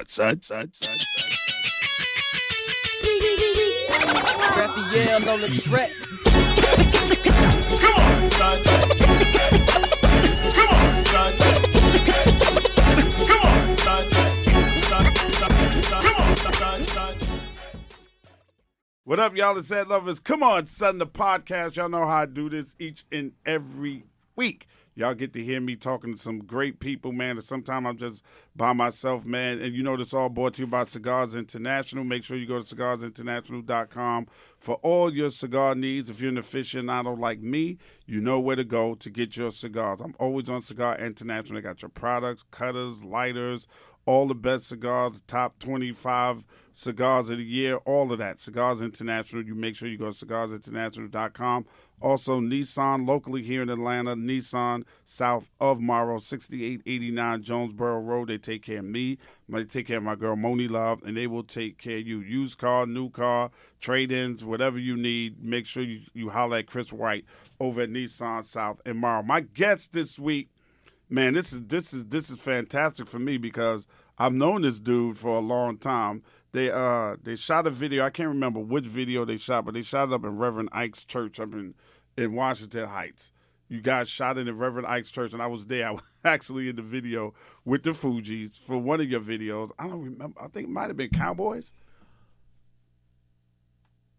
son. Raphael on the track. Come on, son. Come on, son. Come on, son. What up, y'all? It's Ed Lovers. Come on, son, the podcast. Y'all know how I do this each and every week. Y'all get to hear me talking to some great people, man. And sometimes I'm just by myself, man. And you know this all brought to you by Cigars International. Make sure you go to cigarsinternational.com for all your cigar needs. If you're an aficionado like me, you know where to go to get your cigars. I'm always on Cigar International. They got your products, cutters, lighters, all the best cigars, top 25 cigars of the year, all of that. Cigars International. You make sure you go to cigarsinternational.com. Also, Nissan, locally here in Atlanta, Nissan, south of Morrow, 6889 Jonesboro Road. They take care of me. They take care of my girl, Moni Love, and they will take care of you. Used car, new car, trade-ins, whatever you need. Make sure you holler at Chris White over at Nissan South in Morrow. My guest this week, man, this is fantastic for me because I've known this dude for a long time. They shot a video. I can't remember which video they shot, but they shot it up in Reverend Ike's church up in Washington Heights. You guys shot it in Reverend Ike's church, and I was there. I was actually in the video with the Fugees for one of your videos. I don't remember. I think it might have been Cowboys.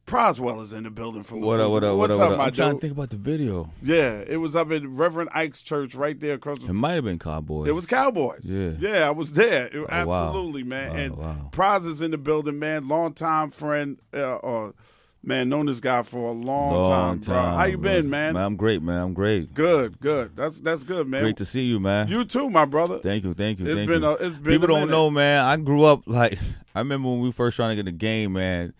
Pras is in the building from the Fugees. What's up, my I'm trying to dude? think about the video. Yeah, it was up in Reverend Ike's church right there across the It might have been Cowboys. It was Cowboys. Yeah. I was there. Wow. Absolutely, man. Wow, and wow. Pras is in the building, man. Longtime friend, man, known this guy for a long time, bro. How you been, man? I'm great, man. I'm great. Good. That's good, man. Great to see you, man. You too, my brother. Thank you. It's been People a don't minute. know, man. I grew up I remember when we first trying to get in the game, man.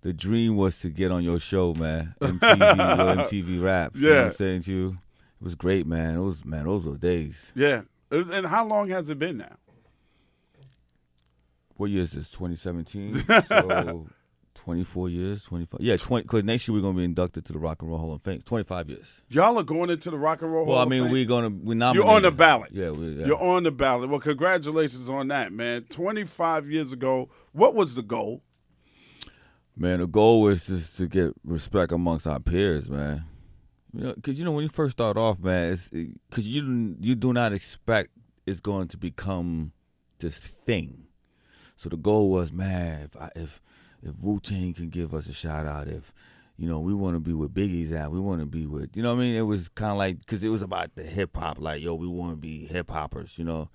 The dream was to get on your show, man. MTV Raps. You know what I'm saying to you? It was great, man. Those were days. Yeah. And how long has it been now? What year is this? 2017. So 24 years, 25. Yeah, 20. Because next year we're gonna be inducted to the Rock and Roll Hall of Fame. 25 years. Y'all are going into the Rock and Roll Hall of Fame? we nominated. You're on the ballot. Yeah, You're on the ballot. Well, congratulations on that, man. 25 years ago, what was the goal? Man, the goal was just to get respect amongst our peers, man. You know, because when you first start off, man, because you do not expect it's going to become this thing. So the goal was, man, if Wu-Tang can give us a shout out, if we want to be with Biggie's at, we want to be with, you know what I mean? It was kind of like, because it was about the hip hop, like, yo, we want to be hip hoppers, and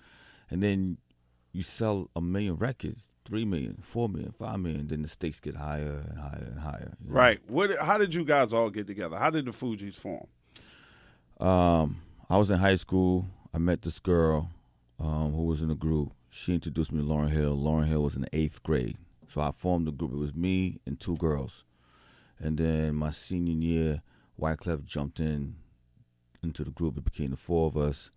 then you sell 1 million records. 3 million, 4 million, 5 million, then the stakes get higher and higher and higher. Right. How did you guys all get together? How did the Fugees form? I was in high school. I met this girl who was in the group. She introduced me to Lauryn Hill. Lauryn Hill was in the 8th grade. So I formed the group. It was me and 2 girls. And then my senior year, Wyclef jumped into the group. It became the 4 of us.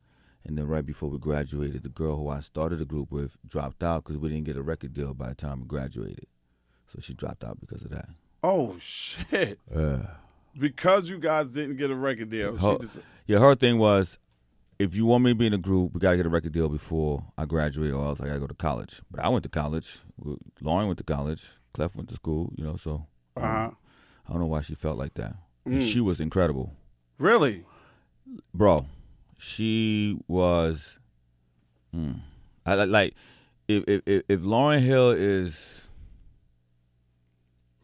And then right before we graduated, the girl who I started the group with dropped out because we didn't get a record deal by the time we graduated. So she dropped out because of that. Oh, shit. Because you guys didn't get a record deal. Her thing was, if you want me to be in a group, we got to get a record deal before I graduate or else I got to go to college. But I went to college. Lauren went to college. Clef went to school, so I don't know why she felt like that. And she was incredible. Really? Bro. She was, if Lauryn Hill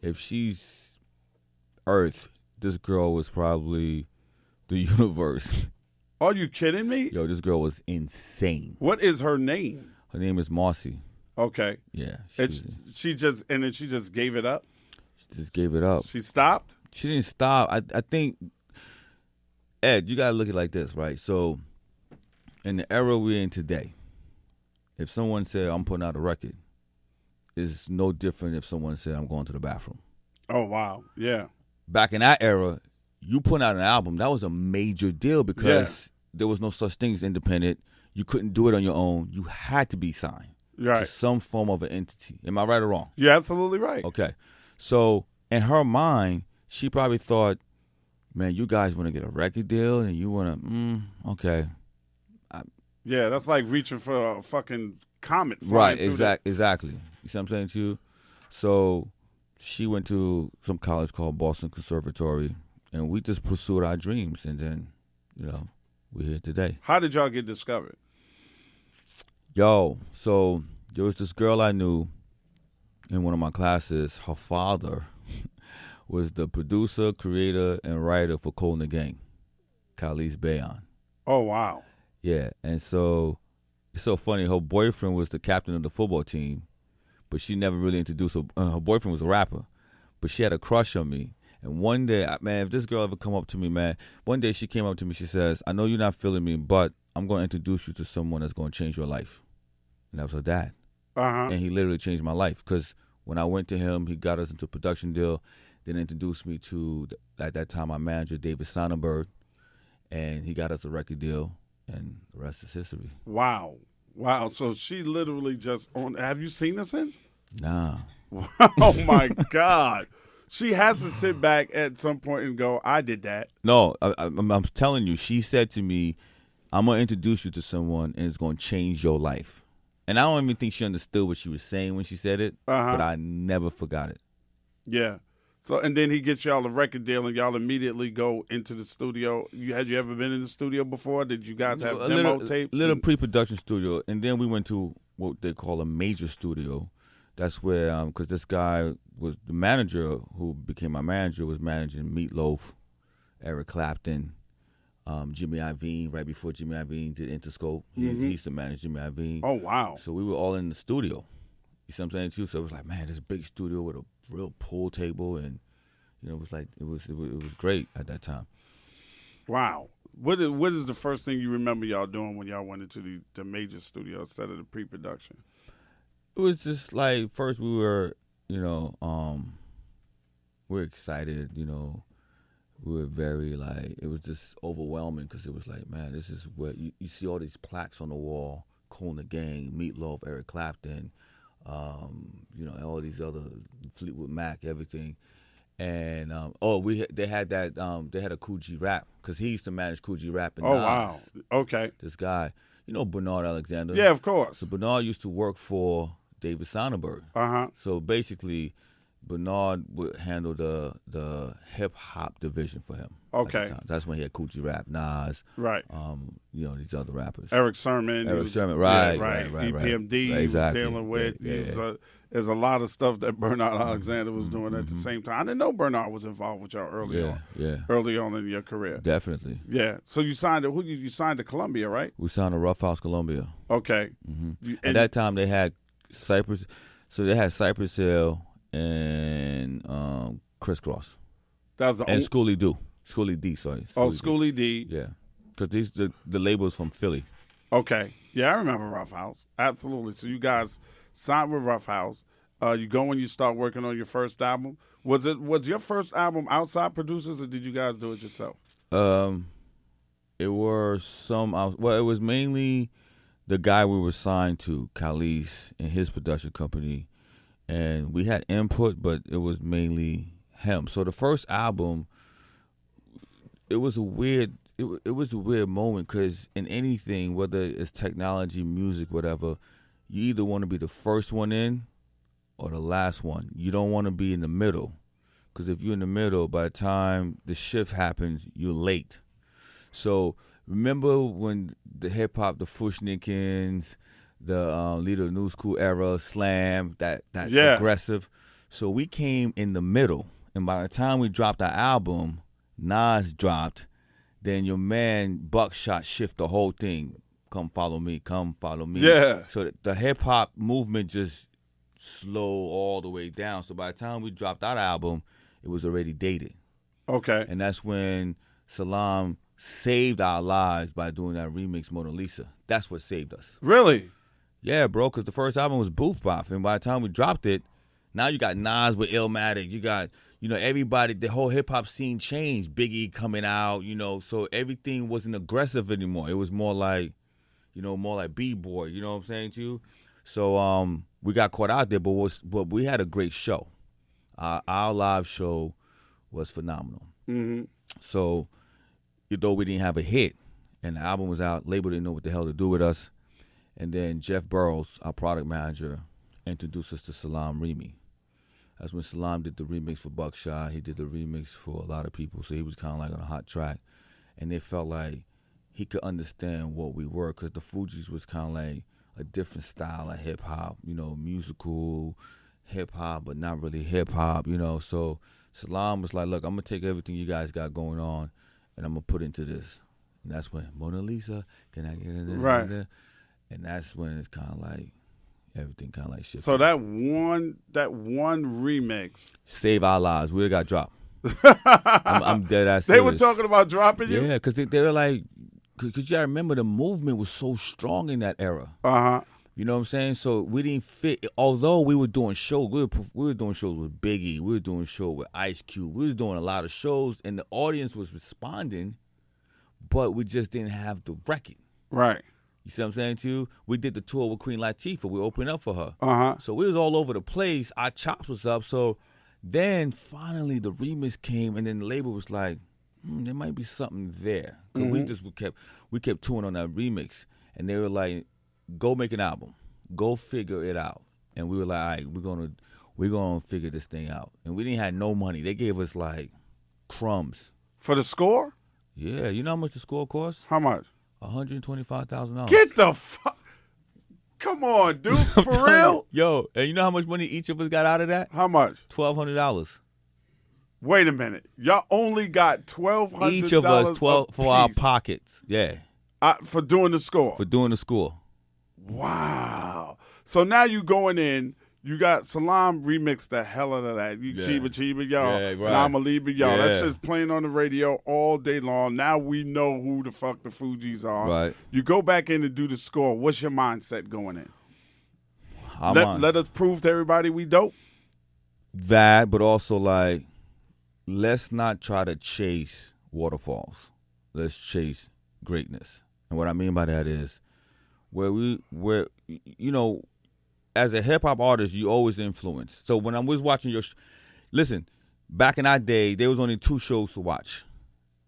if she's Earth, this girl was probably the universe. Are you kidding me? Yo, this girl was insane. What is her name? Her name is Marcy. Okay. Yeah. She just gave it up? She just gave it up. She stopped? She didn't stop. I think, Ed, you got to look at it like this, right? So, in the era we're in today, if someone said, I'm putting out a record, it's no different if someone said, I'm going to the bathroom. Oh, wow. Yeah. Back in that era, you putting out an album, that was a major deal because there was no such thing as independent. You couldn't do it on your own. You had to be signed to some form of an entity. Am I right or wrong? You're absolutely right. Okay. So, in her mind, she probably thought, man, you guys want to get a record deal and you want to, okay. Yeah, that's like reaching for a fucking comet. Right, flying through exactly. You see what I'm saying to you? So she went to some college called Boston Conservatory, and we just pursued our dreams, and then, we're here today. How did y'all get discovered? Yo, so there was this girl I knew in one of my classes. Her father was the producer, creator, and writer for Kool and the Gang, Khalees Bayon. Oh, wow. Yeah, and so it's so funny. Her boyfriend was the captain of the football team, but she never really introduced her. Her boyfriend was a rapper, but she had a crush on me. And one day, man, if this girl ever come up to me, man, one day she came up to me, she says, I know you're not feeling me, but I'm going to introduce you to someone that's going to change your life. And that was her dad. Uh-huh. And he literally changed my life because when I went to him, he got us into a production deal, then introduced me to, at that time, my manager, David Sonnenberg, and he got us a record deal, and the rest is history. Wow. Wow. So she literally just have you seen her since? Nah. Oh, my God. She has to sit back at some point and go, I did that. No, I'm telling you, she said to me, I'm going to introduce you to someone, and it's going to change your life. And I don't even think she understood what she was saying when she said it, but I never forgot it. Yeah. So, and then he gets y'all a record deal, and y'all immediately go into the studio. Had you ever been in the studio before? Did you guys have demo tapes? Little pre-production studio, and then we went to what they call a major studio. That's where, because this guy was the manager who became my manager, was managing Meatloaf, Eric Clapton, Jimmy Iovine, right before Jimmy Iovine did Interscope. He used to manage Jimmy Iovine. Oh, wow. So we were all in the studio. You see what I'm saying too? So it was like, man, this big studio with a real pool table, and it was like it was great at that time. Wow. What is the first thing you remember y'all doing when y'all went into the major studio instead of the pre-production? It was just like, first we were, we're excited, we were very like, it was just overwhelming because it was like, man, this is what you see all these plaques on the wall, Kool and the Gang, Meatloaf, Eric Clapton, all these other Fleetwood Mac, everything. And they had a Kool G Rap because he used to manage Kool G Rap. And wow, okay. This guy, Bernard Alexander. Yeah, of course. So Bernard used to work for David Sonnenberg. So basically, Bernard would handle the hip hop division for him. Okay. That's when he had Kool G Rap, Nas, right. These other rappers. Eric Sermon, right. EPMD, right. He Exactly. was dealing with. Yeah. There's a lot of stuff that Bernard Alexander was doing at the same time. I didn't know Bernard was involved with y'all early on in your career. Definitely. Yeah. So you signed you signed to Columbia, right? We signed to Rough House Columbia. Okay. At that time, they had Cypress. So they had Cypress Hill and Crisscross. That was and Schoolie D. Sorry. Schoolie D. Yeah, because the label's from Philly. Okay. Yeah, I remember Rough House. Absolutely. So you guys signed with Rough House. You go and you start working on your first album. Was your first album outside producers, or did you guys do it yourself? It was it was mainly the guy we were signed to, Khalees, and his production company, and we had input, but it was mainly him. So the first album, it was a weird moment because in anything, whether it's technology, music, whatever, you either want to be the first one in or the last one. You don't want to be in the middle, because if you're in the middle, by the time the shift happens, you're late. So remember when the hip hop, the Fushnikins, the leader of the New School era, Slam, that aggressive. So we came in the middle, and by the time we dropped our album, Nas dropped. Then your man Buckshot shift the whole thing. Come follow me. Yeah. So the hip hop movement just slowed all the way down. So by the time we dropped that album, it was already dated. Okay. And that's when Salam saved our lives by doing that remix Mona Lisa. That's what saved us. Really? Yeah, bro, because the first album was Booth Bop, and by the time we dropped it, now you got Nas with Illmatic. You got, everybody, the whole hip-hop scene changed. Biggie coming out, so everything wasn't aggressive anymore. It was more like B-boy, you know what I'm saying to you? So we got caught out there, but we had a great show. Our live show was phenomenal. Mm-hmm. So, though we didn't have a hit, And the album was out. Label didn't know what the hell to do with us. And then Jeff Burrows, our product manager, introduced us to Salam Remy. That's when Salam did the remix for Buckshot. He did the remix for a lot of people. So he was kind of like on a hot track. And they felt like he could understand what we were, because the Fugees was kind of like a different style of hip-hop, musical hip-hop, but not really hip-hop, So Salam was like, look, I'm going to take everything you guys got going on, and I'm going to put into this. And that's when Mona Lisa, can I get it? Right. And that's when it's kind of like, everything kind of like shifted. So that one remix. Save Our Lives. We got dropped. I'm dead ass serious. They were talking about dropping you? Yeah, because they were like, because you gotta remember the movement was so strong in that era. Uh-huh. You know what I'm saying? So we didn't fit. Although we were doing shows, we were doing shows with Biggie, we were doing shows with Ice Cube, we were doing a lot of shows, and the audience was responding, but we just didn't have the record. Right. You see what I'm saying to you? We did the tour with Queen Latifah. We opened up for her. Uh-huh. So we was all over the place. Our chops was up. So then finally the remix came, and then the label was like, there might be something there. Cause we kept touring on that remix, and they were like, go make an album, go figure it out. And we were like, all right, we're gonna figure this thing out. And we didn't have no money. They gave us like crumbs For the score? Yeah, you know how much the score cost? How much? $125,000. Get the fuck. Come on, dude. For real? Yo, and you know how much money each of us got out of that? How much? $1,200. Wait a minute. Y'all only got $1,200 Each of us for our pockets. Yeah. For doing the score. For doing the score. Wow. So now you going in. You got Salam remixed the hell out of that. You Chiba, y'all. Yeah, right. Now I'ma leave it, y'all. Yeah. That's just playing on the radio all day long. Now we know who the fuck the Fugees are. Right. You go back in and do the score. What's your mindset going in? Let us prove to everybody we dope. That, but also like, let's not try to chase waterfalls. Let's chase greatness. And what I mean by that is, as a hip-hop artist, you always influence. So when I was watching listen, back in our day, there was only two shows to watch.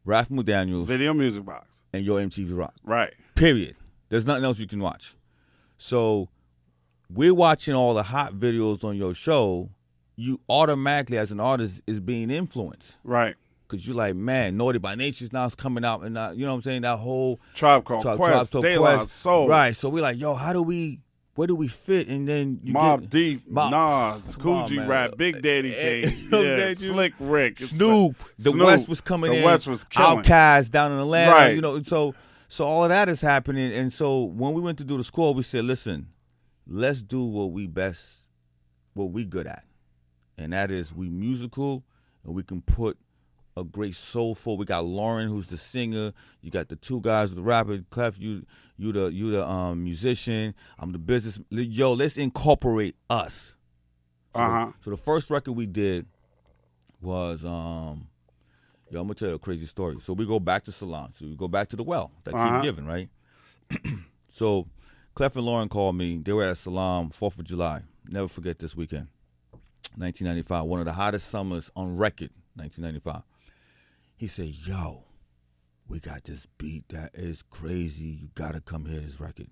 Ralph McDaniels. Video Music Box. And Your MTV Rock. Right. Period. There's nothing else you can watch. So we're watching all the hot videos on your show. You automatically, as an artist, is being influenced. Right. Because you're like, man, Naughty by Nature's now coming out. And you know what I'm saying? That whole Tribe Called Quest, De La Soul. Right. So we're like, yo, where do we fit? And then you Mobb Deep, Nas, Coogee Rap, Big Daddy Kane, Slick Rick, Snoop. The West was coming in. The West was killing. Outkast down in Atlanta. Right. So all of that is happening. And so when we went to do the score, we said, listen, let's do what we good at. And that is we musical, and we can put a great soulful. We got Lauren, who's the singer. You got the two guys, the rapper. Clef, you the musician. I'm the business. Yo, let's incorporate us. So the first record we did was I'm gonna tell you a crazy story. So we go back to Salon. So we go back to the well that keep giving, right? So Clef and Lauren called me. They were at Salam 4th of July. Never forget this weekend. 1995, one of the hottest summers on record. 1995. He said, yo, we got this beat that is crazy. You got to come hear this record.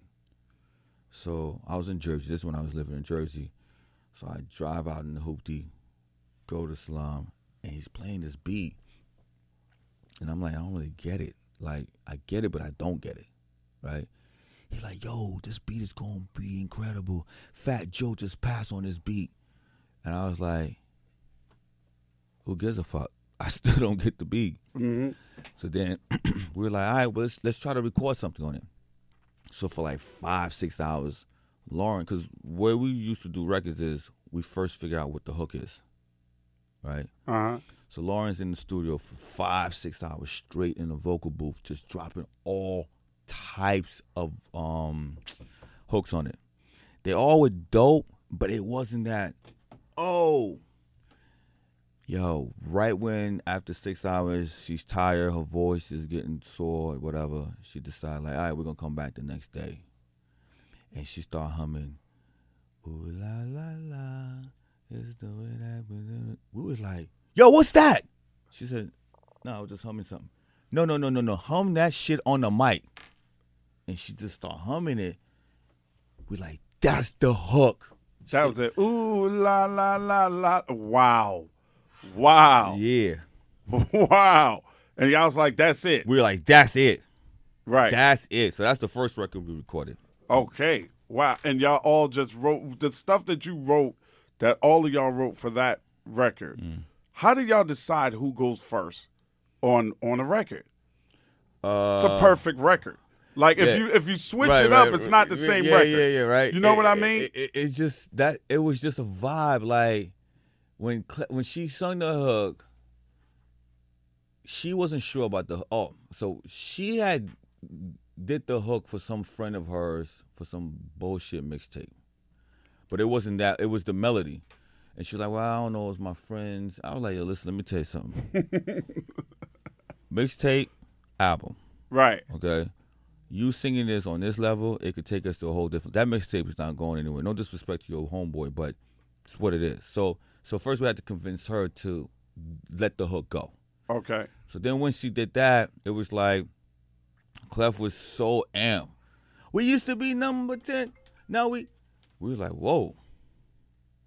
So I was in Jersey. This is when I was living in Jersey. So I drive out in the hoopty, go to Salam, and he's playing this beat. And I'm like, I don't really get it. Like, I get it, but I don't get it, right? He's like, yo, this beat is going to be incredible. Fat Joe just passed on this beat. And I was like, who gives a fuck? I still don't get the beat. Mm-hmm. So then we were like, all right, well, let's try to record something on it. So for like 5-6 hours, Lauren, because where we used to do records is we first figure out what the hook is, right? So Lauren's in the studio for 5-6 hours straight in the vocal booth, just dropping all types of hooks on it. They all were dope, but it wasn't that, yo, right when after 6 hours she's tired, her voice is getting sore, whatever, she decided like, all right, we're gonna come back the next day. And she started humming, ooh la la la, it's the way that we was like, yo, what's that? She said, no, I was just humming something. No. Hum that shit on the mic. And she just start humming it. We like, that's the hook. That was it. Ooh, la, la, la, la. Wow. Wow. Yeah. Wow. And y'all was like, that's it. We were like, that's it. Right. That's it. So that's the first record we recorded. Okay. Wow. And y'all all just wrote the stuff that you wrote, that all of y'all wrote for that record. How did y'all decide who goes first on a record? It's a perfect record. Like if you switch it up, it's not the same record. Yeah, right. You know what I mean? It's just that it was just a vibe. Like when she sung the hook, she wasn't sure about so she had did the hook for some friend of hers for some bullshit mixtape, but it wasn't that. It was the melody, and she was like, "Well, I don't know, it's my friends." I was like, "Yo, listen, let me tell you something. Mixtape, album, Right. okay." You singing this on this level, it could take us to a whole different. That mixtape is not going anywhere. No disrespect to your homeboy, but it's what it is. So first we had to convince her to let the hook go. Okay. So then when she did that, it was like Clef was so amped. We used to be number 10. Now we were like, whoa,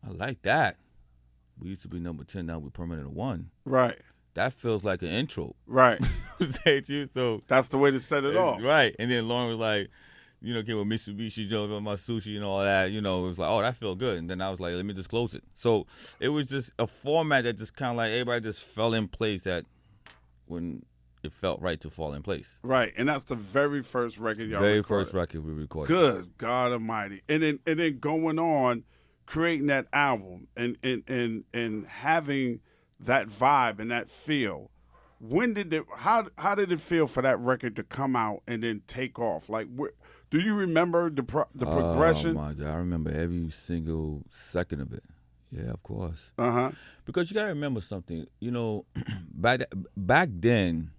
I like that. We used to be number 10. Now we permanent 1. Right. That feels like an intro. Right. Say to you, so That's the way to set it off. right. And then Lauren was like, came with Mitsubishi, Joe, my sushi and all that. It was like, oh, that felt good. And then I was like, let me just close it. So it was just a format that just kind of like everybody just fell in place that when it felt right to fall in place. Right. And that's the very first record y'all Very recorded. first record we recorded. Good God Almighty. And then going on, creating that album and having that vibe and that feel. How did it feel for that record to come out and then take off? Like, do you remember the progression? Oh my God, I remember every single second of it. Yeah, of course. Uh-huh. Because you gotta remember something. Back then,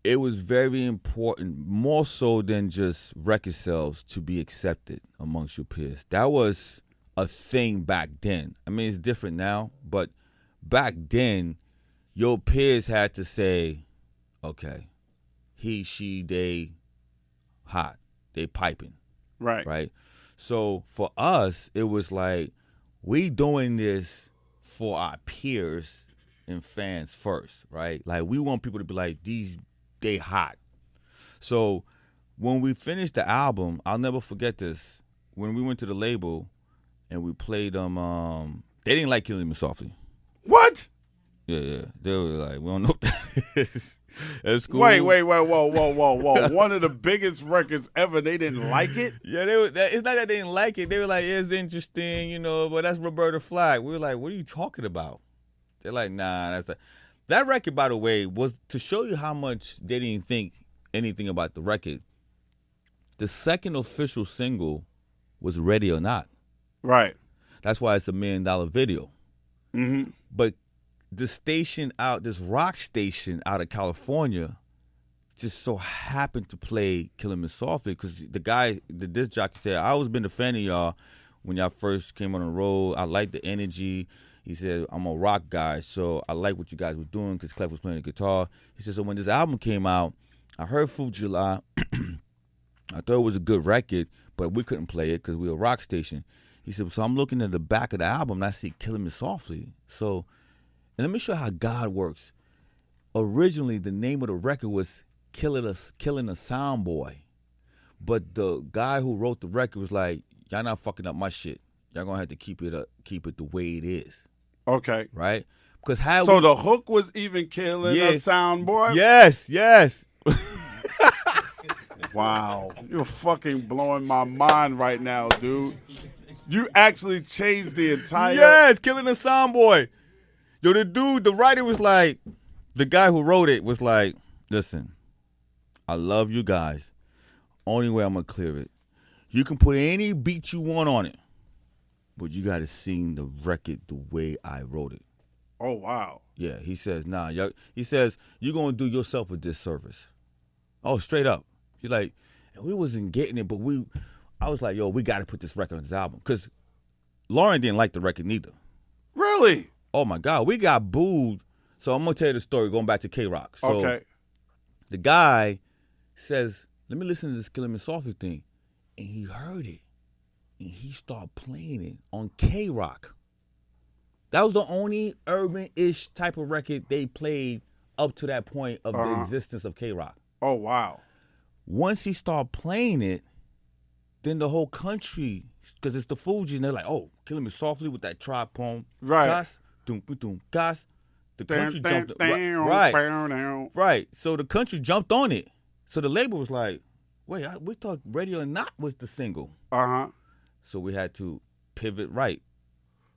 it was very important, more so than just record sales, to be accepted amongst your peers. That was a thing back then. I mean, it's different now, but back then, your peers had to say, okay, he, she, they hot, they piping. Right. Right? So for us, it was like, we doing this for our peers and fans first, right? Like, we want people to be like, they hot. So when we finished the album, I'll never forget this. When we went to the label and we played them, they didn't like Killing Me Softly. What? Yeah. They were like, we don't know what that is. That's cool. Wait, whoa. One of the biggest records ever, they didn't like it? Yeah, it's not that they didn't like it. They were like, yeah, it's interesting, but that's Roberta Flack. We were like, what are you talking about? They're like, nah, that's not. That record, by the way, was to show you how much they didn't think anything about the record. The second official single was Ready or Not. Right. That's why it's $1 million video. Mm-hmm. But this rock station out of California, just so happened to play Killing Me Softly because the disc jockey said, I always been a fan of y'all when y'all first came on the road. I like the energy. He said, I'm a rock guy, so I like what you guys were doing because Clef was playing the guitar. He said, so when this album came out, I heard Fugees. I thought it was a good record, but we couldn't play it because we were a rock station. He said, so I'm looking at the back of the album and I see Killing Me Softly. So, and let me show you how God works. Originally, the name of the record was Killing a Soundboy. But the guy who wrote the record was like, y'all not fucking up my shit. Y'all gonna have to keep it the way it is. Okay. Right? Because the hook was even Killing a Soundboy? Yes. Wow. You're fucking blowing my mind right now, dude. You actually changed the entire... Yes, Killing a Soundboy. Yo, the writer was like, the guy who wrote it was like, listen, I love you guys. Only way I'm going to clear it. You can put any beat you want on it, but you got to sing the record the way I wrote it. Oh, wow. Yeah, he says, nah. He says, you're going to do yourself a disservice. Oh, straight up. He's like, and we wasn't getting it, but I was like, yo, we got to put this record on this album. Because Lauren didn't like the record neither. Really? Oh, my God. We got booed So I'm gonna tell you the story. Going back to K-Rock. So Okay. the guy says, "Let me listen to this Killing Me Softly thing," and he heard it, and he started playing it on K-Rock. That was the only urban-ish type of record they played up to that point of the existence of K-Rock. Oh, wow. Once he started playing it, then the whole country, because it's the Fugees, and they're like, "Oh, Killing Me Softly with that tribe poem." Right. Gas, doom, doom, gas. The country jumped. Right. So the country jumped on it. So the label was like, "Wait, we thought Radio or Not was the single." So we had to pivot right.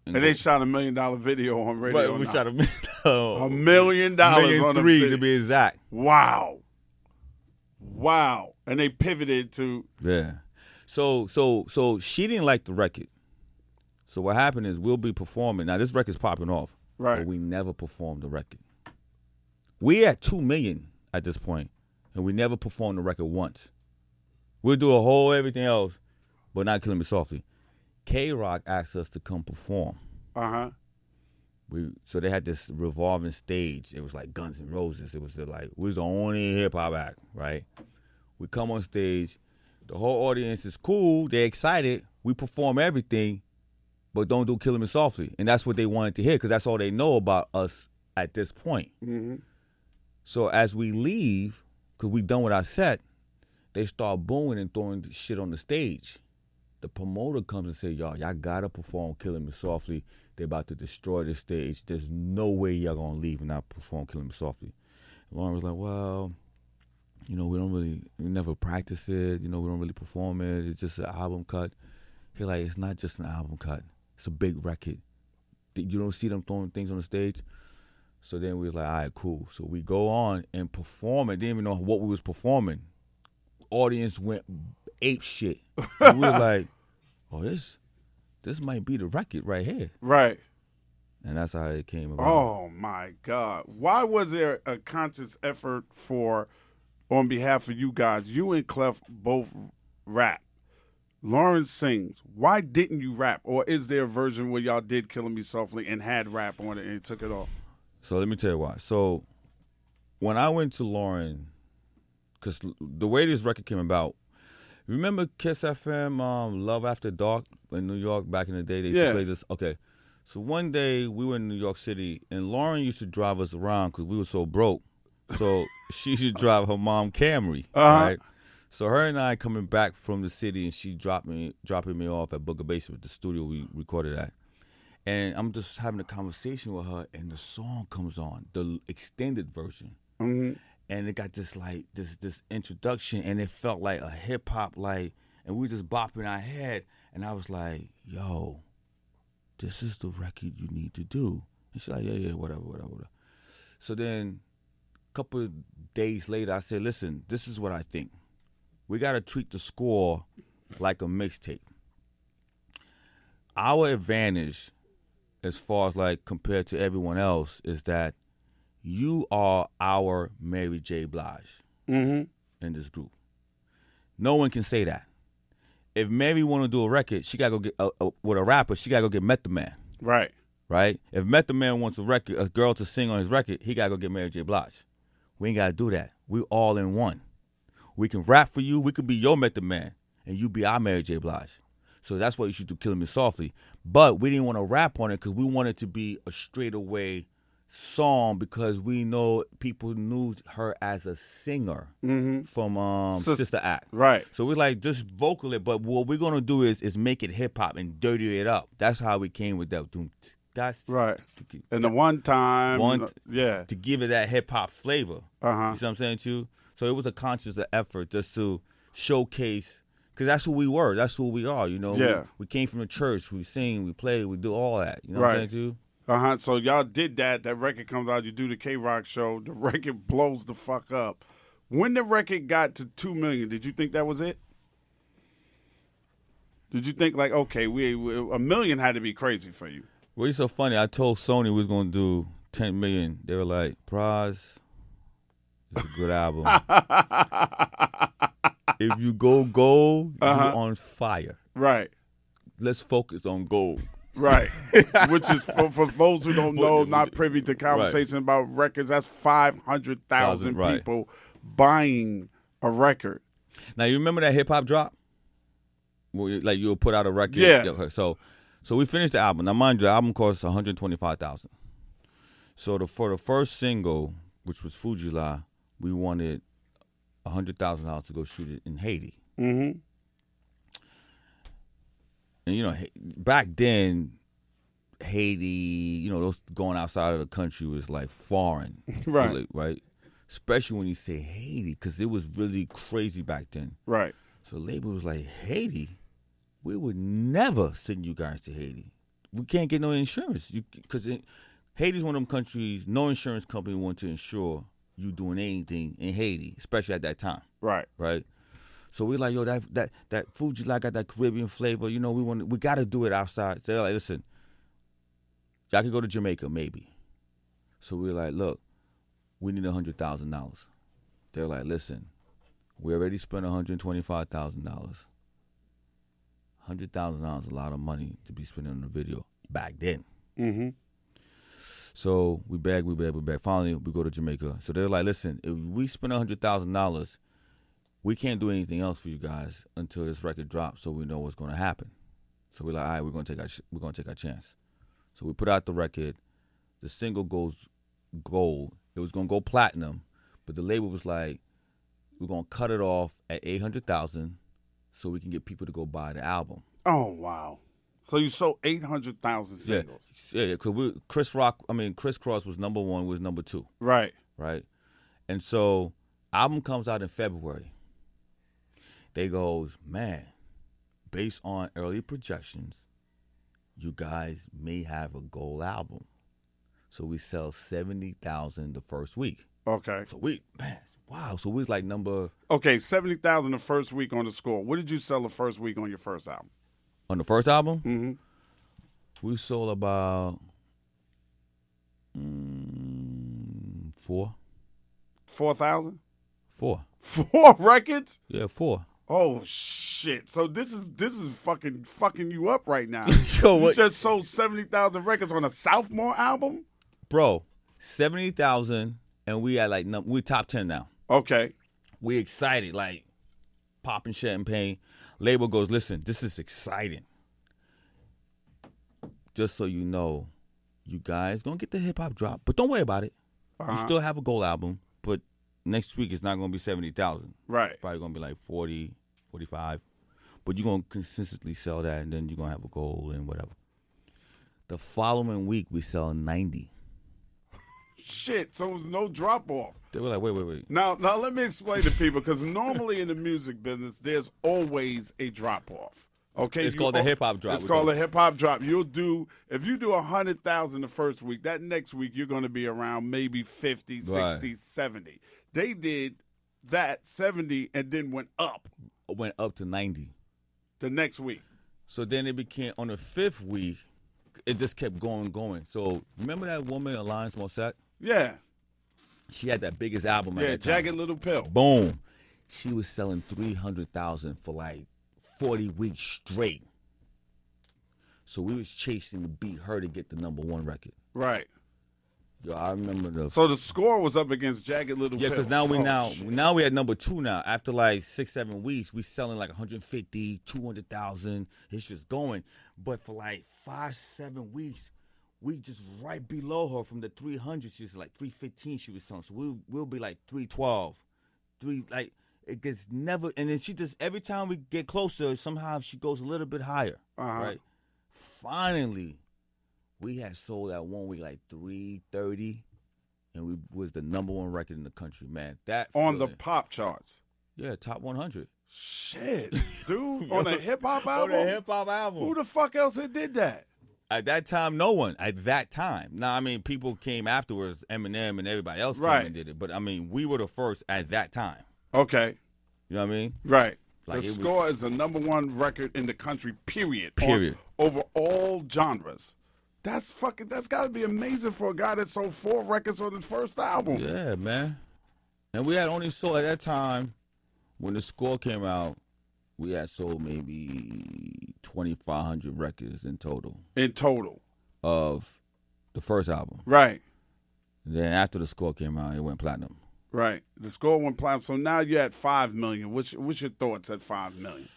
And they shot $1 million video on Radio. Right, we shot $1 million. $1 million on the $1.3 to be exact. Wow. And they pivoted to So she didn't like the record. So what happened is we'll be performing. Now this record's popping off. Right. But we never performed the record. We at 2 million at this point, and we never performed the record once. We'll do a whole everything else, but not Killing Me Softly. K-Rock asked us to come perform. So they had this revolving stage. It was like Guns N' Roses. It was like, we was the only hip-hop act, right? We come on stage. The whole audience is cool. They're excited. We perform everything, but don't do Killing Me Softly. And that's what they wanted to hear because that's all they know about us at this point. So as we leave, because we done with our set, they start booing and throwing shit on the stage. The promoter comes and says, y'all got to perform Killing Me Softly. They're about to destroy the stage. There's no way y'all going to leave and not perform Killing Me Softly. And Lauren was like, well, we never practice it. We don't really perform it. It's just an album cut. He's like, it's not just an album cut. It's a big record. You don't see them throwing things on the stage? So then we was like, all right, cool. So we go on and perform it. Didn't even know what we was performing. Audience went ape shit. And we was like, oh, this might be the record right here. Right. And that's how it came about. Oh, my God. Why was there a conscious effort on behalf of you guys? You and Clef both rap. Lauren sings. Why didn't you rap? Or is there a version where y'all did Killing Me Softly and had rap on it and took it off? So let me tell you why. So when I went to Lauren, because the way this record came about, remember Kiss FM, Love After Dark in New York back in the day? They used to play this. Okay. So one day we were in New York City, and Lauren used to drive us around because we were so broke. So she used to drive her mom Camry, right? So her and I coming back from the city, and she dropping me off at Booger Basement, the studio we recorded at. And I'm just having a conversation with her, and the song comes on, the extended version. And it got this this introduction, and it felt like a hip hop and we were just bopping our head, and I was like, yo, this is the record you need to do. And she's like, yeah, whatever. So then a couple of days later, I said, listen, this is what I think. We got to treat the score like a mixtape. Our advantage, as far as compared to everyone else, is that you are our Mary J. Blige in this group. No one can say that. If Mary want to do a record, she got to go get, with a rapper, she got to go get Method Man. Right. Right? If Method Man wants a girl to sing on his record, he got to go get Mary J. Blige. We ain't got to do that. We all in one. We can rap for you. We could be your Method Man, and you be our Mary J. Blige. So that's why you should do Killing Me Softly. But we didn't want to rap on it because we wanted to be a straightaway song because we know people knew her as a singer from Sister Act. Right. So we just vocal it, but what we're going to do is make it hip-hop and dirty it up. That's how we came with that. Guys, right. And the one time. To give it that hip-hop flavor. You see what I'm saying to you? So it was a conscious effort just to showcase, because that's who we were. That's who we are, Yeah. We came from the church. We sing, we play, we do all that. You know what I'm saying to you? So y'all did that. That record comes out. You do the K-Rock show. The record blows the fuck up. When the record got to 2 million, did you think that was it? Did you think okay, we 1 million had to be crazy for you? Well, it's so funny. I told Sony we was gonna do 10 million. They were like, Pras, it's a good album. If you go gold, you're on fire. Right. Let's focus on gold. Right. Which is, for those who don't know, not privy to conversation about records, that's 500,000 Right. people buying a record. Now, you remember that hip-hop drop? Like, you'll put out a record? Yeah. So we finished the album. Now, mind you, the album cost $125,000. So for the first single, which was Fugees, we wanted $100,000 to go shoot it in Haiti. Mm-hmm. And, you know, back then, Haiti, you know, those going outside of the country was like foreign. Right. Right? Especially when you say Haiti, because it was really crazy back then. Right. So label was like, Haiti? We would never send you guys to Haiti. We can't get no insurance. Because Haiti's one of them countries, no insurance company want to insure you doing anything in Haiti, especially at that time. Right. Right? So we're like, yo, that Fugees got that Caribbean flavor. You know, we got to do it outside. So they're like, listen, y'all can go to Jamaica, maybe. So we're like, look, we need $100,000. They're like, listen, we already spent $125,000. $100,000 is a lot of money to be spending on a video back then. Mm-hmm. So we beg. Finally, we go to Jamaica. So they're like, listen, if we spend $100,000, we can't do anything else for you guys until this record drops, so we know what's going to happen. So we're like, all right, we're going to take our chance. So we put out the record. The single goes gold. It was going to go platinum, but the label was like, we're going to cut it off at $800,000 so we can get people to go buy the album. Oh, wow. So you sold 800,000 singles. Yeah, because Chris Cross was number 1, was number 2. Right. Right? And so album comes out in February. They goes, man, based on early projections, you guys may have a gold album. So we sell 70,000 the first week. Okay. So wow. So we was like number... Okay, 70,000 the first week on the score. What did you sell the first week on your first album? On the first album? Mm-hmm. We sold about 4. 4,000? 4. 4 records? Yeah, 4. Oh shit! So this is fucking you up right now. Yo, you what? just sold 70,000 records on a sophomore album? Bro, 70,000, and we at we top 10 now. Okay. We excited, like popping champagne. Label goes, listen, this is exciting. Just so you know, you guys gonna get the hip hop drop, but don't worry about it. You still have a gold album, but next week it's not gonna be 70,000. Right. Probably gonna be like 40, 45. But you're gonna consistently sell that, and then you're gonna have a gold and whatever. The following week we sell 90. Shit, so it was no drop off. They were like, wait. Now let me explain to people, because normally in the music business, there's always a drop off. Okay, it's called the hip hop drop. It's called a hip hop drop. If you do 100,000 the first week, that next week you're going to be around maybe 50, 60, Right. 70. They did that 70 and then went up Went up to 90. the next week. So then it became, on the 5th week, it just kept going. So remember that woman, Alanis Morissette? Yeah, She had that biggest album at that time. Jagged Little Pill. Boom. She was selling 300,000 for like 40 weeks straight. So we was chasing to beat her to get the number 1 record. Right. Yo, I remember So the score was up against Jagged Little Pill. Yeah, because now shit. we at number 2 now. After like 6-7 weeks, we selling like 150, 200,000. It's just going. But for like 5-7 weeks, we just right below her from the 300. She was like 315. She was selling. So we'll be like 312, like it gets never. And then she just every time we get closer, somehow she goes a little bit higher. Right. Finally, we had sold that 1 week like 330, and we was the number 1 record in the country, man. That on the feeling. pop charts. Yeah, top 100. Shit, dude, on a hip hop album. On a hip hop album. Who the fuck else had did that? At that time, no one. At that time. Now, I mean, people came afterwards, Eminem and everybody else came and did it. But, I mean, we were the first at that time. Okay. You know what I mean? Right. Like the score is the number 1 record in the country, period. Period. Over all genres. That's got to be amazing for a guy that sold 4 records on his first album. Yeah, man. And we had only sold at that time, when the score came out, we had sold maybe 2,500 records in total. In total. Of the first album. Right. Then after the score came out, it went platinum. Right. The score went platinum. So now you're at 5 million. What's your thoughts at 5 million?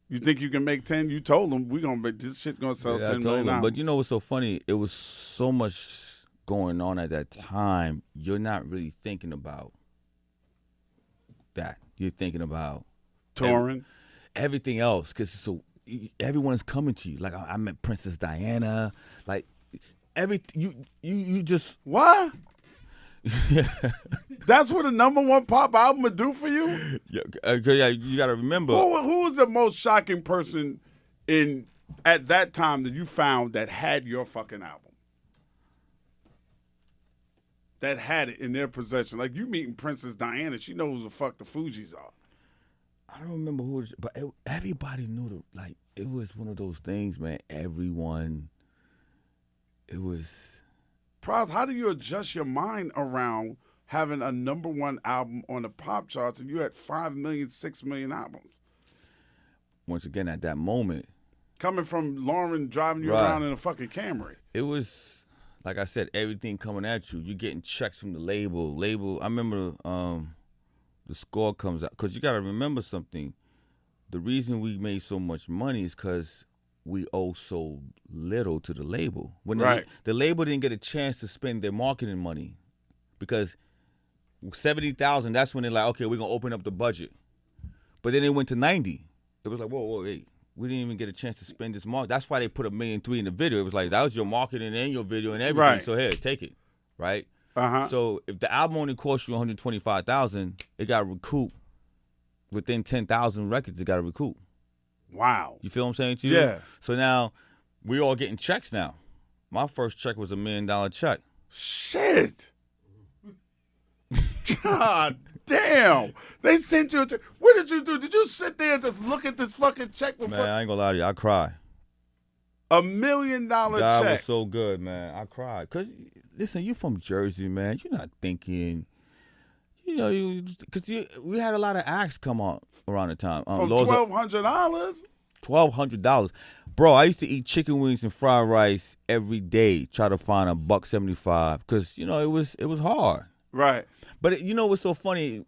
You think you can make 10? You told them we gonna make this shit gonna sell 10 million albums. But you know what's so funny? It was so much going on at that time. You're not really thinking about that. You're thinking about touring, everything else, because so everyone's coming to you. Like I met Princess Diana. Like you just what? That's what a #1 pop album would do for you? Yeah, you got to remember. Who was the most shocking person at that time that you found that had your fucking album? That had it in their possession. Like you meeting Princess Diana, she knows who the fuck the Fugees are. I don't remember who it was, but everybody knew it was one of those things, man. Everyone, it was... Pras, how do you adjust your mind around having a #1 album on the pop charts and you had 5 million, 6 million albums? Once again, at that moment. Coming from Lauren driving you around in a fucking Camry. It was, like I said, everything coming at you. You're getting checks from the label. I remember the score comes out. Because you got to remember something. The reason we made so much money is because we owe so little to the label. When the label didn't get a chance to spend their marketing money, because $70,000, that's when they're like, okay, we're gonna open up the budget. But then it went to 90. It was like, whoa, wait, we didn't even get a chance to spend this market. That's why they put $1.3 million in the video. It was like, that was your marketing and your video and everything. Right. So here, take it, right? Uh-huh. So if the album only cost you $125,000, it got recouped within 10,000 records. It got to recoup. Wow. You feel what I'm saying to you? Yeah. So now we all getting checks now. My first check was $1 million check. Shit. God damn. They sent you a check. What did you do? Did you sit there and just look at this fucking check before? Man, I ain't gonna lie to you. I cried. $1 million God check. was so good, man. I cried. Because, listen, you from Jersey, man. You're not thinking... You know, because we had a lot of acts come on around the time. From $1,200? $1,200. Bro, I used to eat chicken wings and fried rice every day, try to find $1.75, because, you know, it was hard. Right. But, you know what's so funny?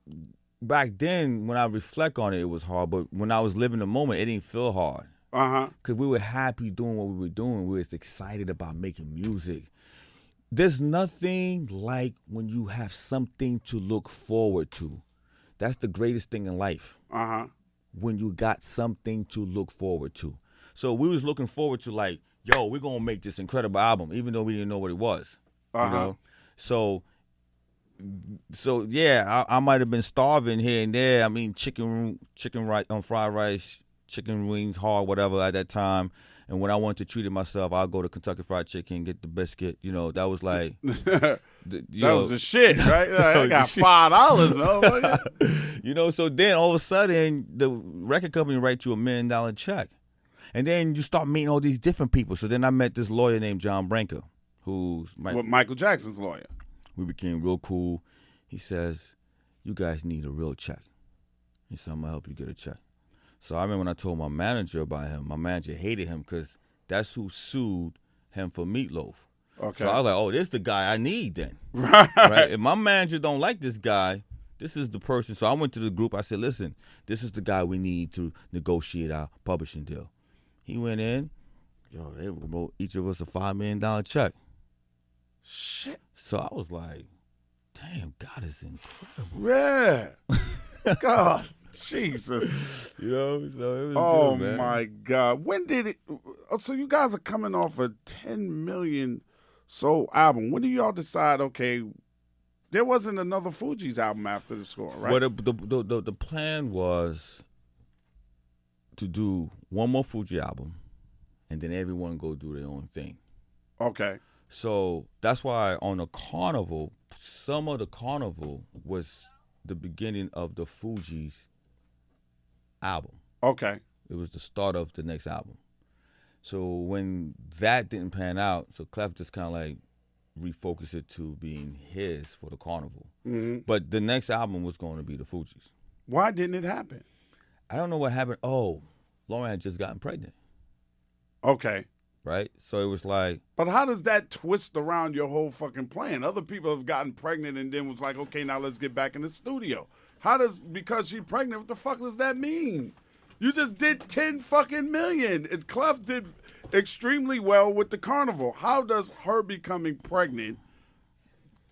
Back then, when I reflect on it, it was hard. But when I was living the moment, it didn't feel hard. Uh-huh. Because we were happy doing what we were doing. We were excited about making music. There's nothing like when you have something to look forward to. That's the greatest thing in life. Uh-huh. When you got something to look forward to. So we was looking forward to like, yo, we're going to make this incredible album, even though we didn't know what it was. Uh-huh. You know? So yeah, I might have been starving here and there. I mean, chicken rice, fried rice, chicken wings, hard, whatever at that time. And when I wanted to treat it myself, I'll go to Kentucky Fried Chicken, get the biscuit. You know, that was like... that was the shit, right? Like, I got $5, motherfucker. You know, so then all of a sudden, the record company writes you $1 million check. And then you start meeting all these different people. So then I met this lawyer named John Branca, who's... Michael Jackson's lawyer. We became real cool. He says, you guys need a real check. He said, I'm going to help you get a check. So I remember when I told my manager about him, my manager hated him because that's who sued him for Meatloaf. Okay. So I was like, oh, this is the guy I need then. Right. If my manager don't like this guy, this is the person. So I went to the group. I said, listen, this is the guy we need to negotiate our publishing deal. He went in. Yo, they wrote each of us a $5 million check. Shit. So I was like, damn, God is incredible. Yeah. God. Jesus. You know, so it was good, man. Oh, my God. When did it... So you guys are coming off a 10 million sold album. When do y'all decide, okay, there wasn't another Fugees album after the score, right? Well, the plan was to do one more Fugees album and then everyone go do their own thing. Okay. So that's why on the Carnival, some of the Carnival was the beginning of the Fugees album. Okay. It was the start of the next album. So when that didn't pan out, so Clef just kind of like refocused it to being his for the Carnival. Mm-hmm. But the next album was going to be the Fugees. Why didn't it happen? I don't know what happened. Oh, Lauren had just gotten pregnant. Okay. Right? So it was like. But how does that twist around your whole fucking plan? Other people have gotten pregnant and then was like, okay, now let's get back in the studio. Because she's pregnant, what the fuck does that mean? You just did 10 fucking million. And Clef did extremely well with the carnival. How does her becoming pregnant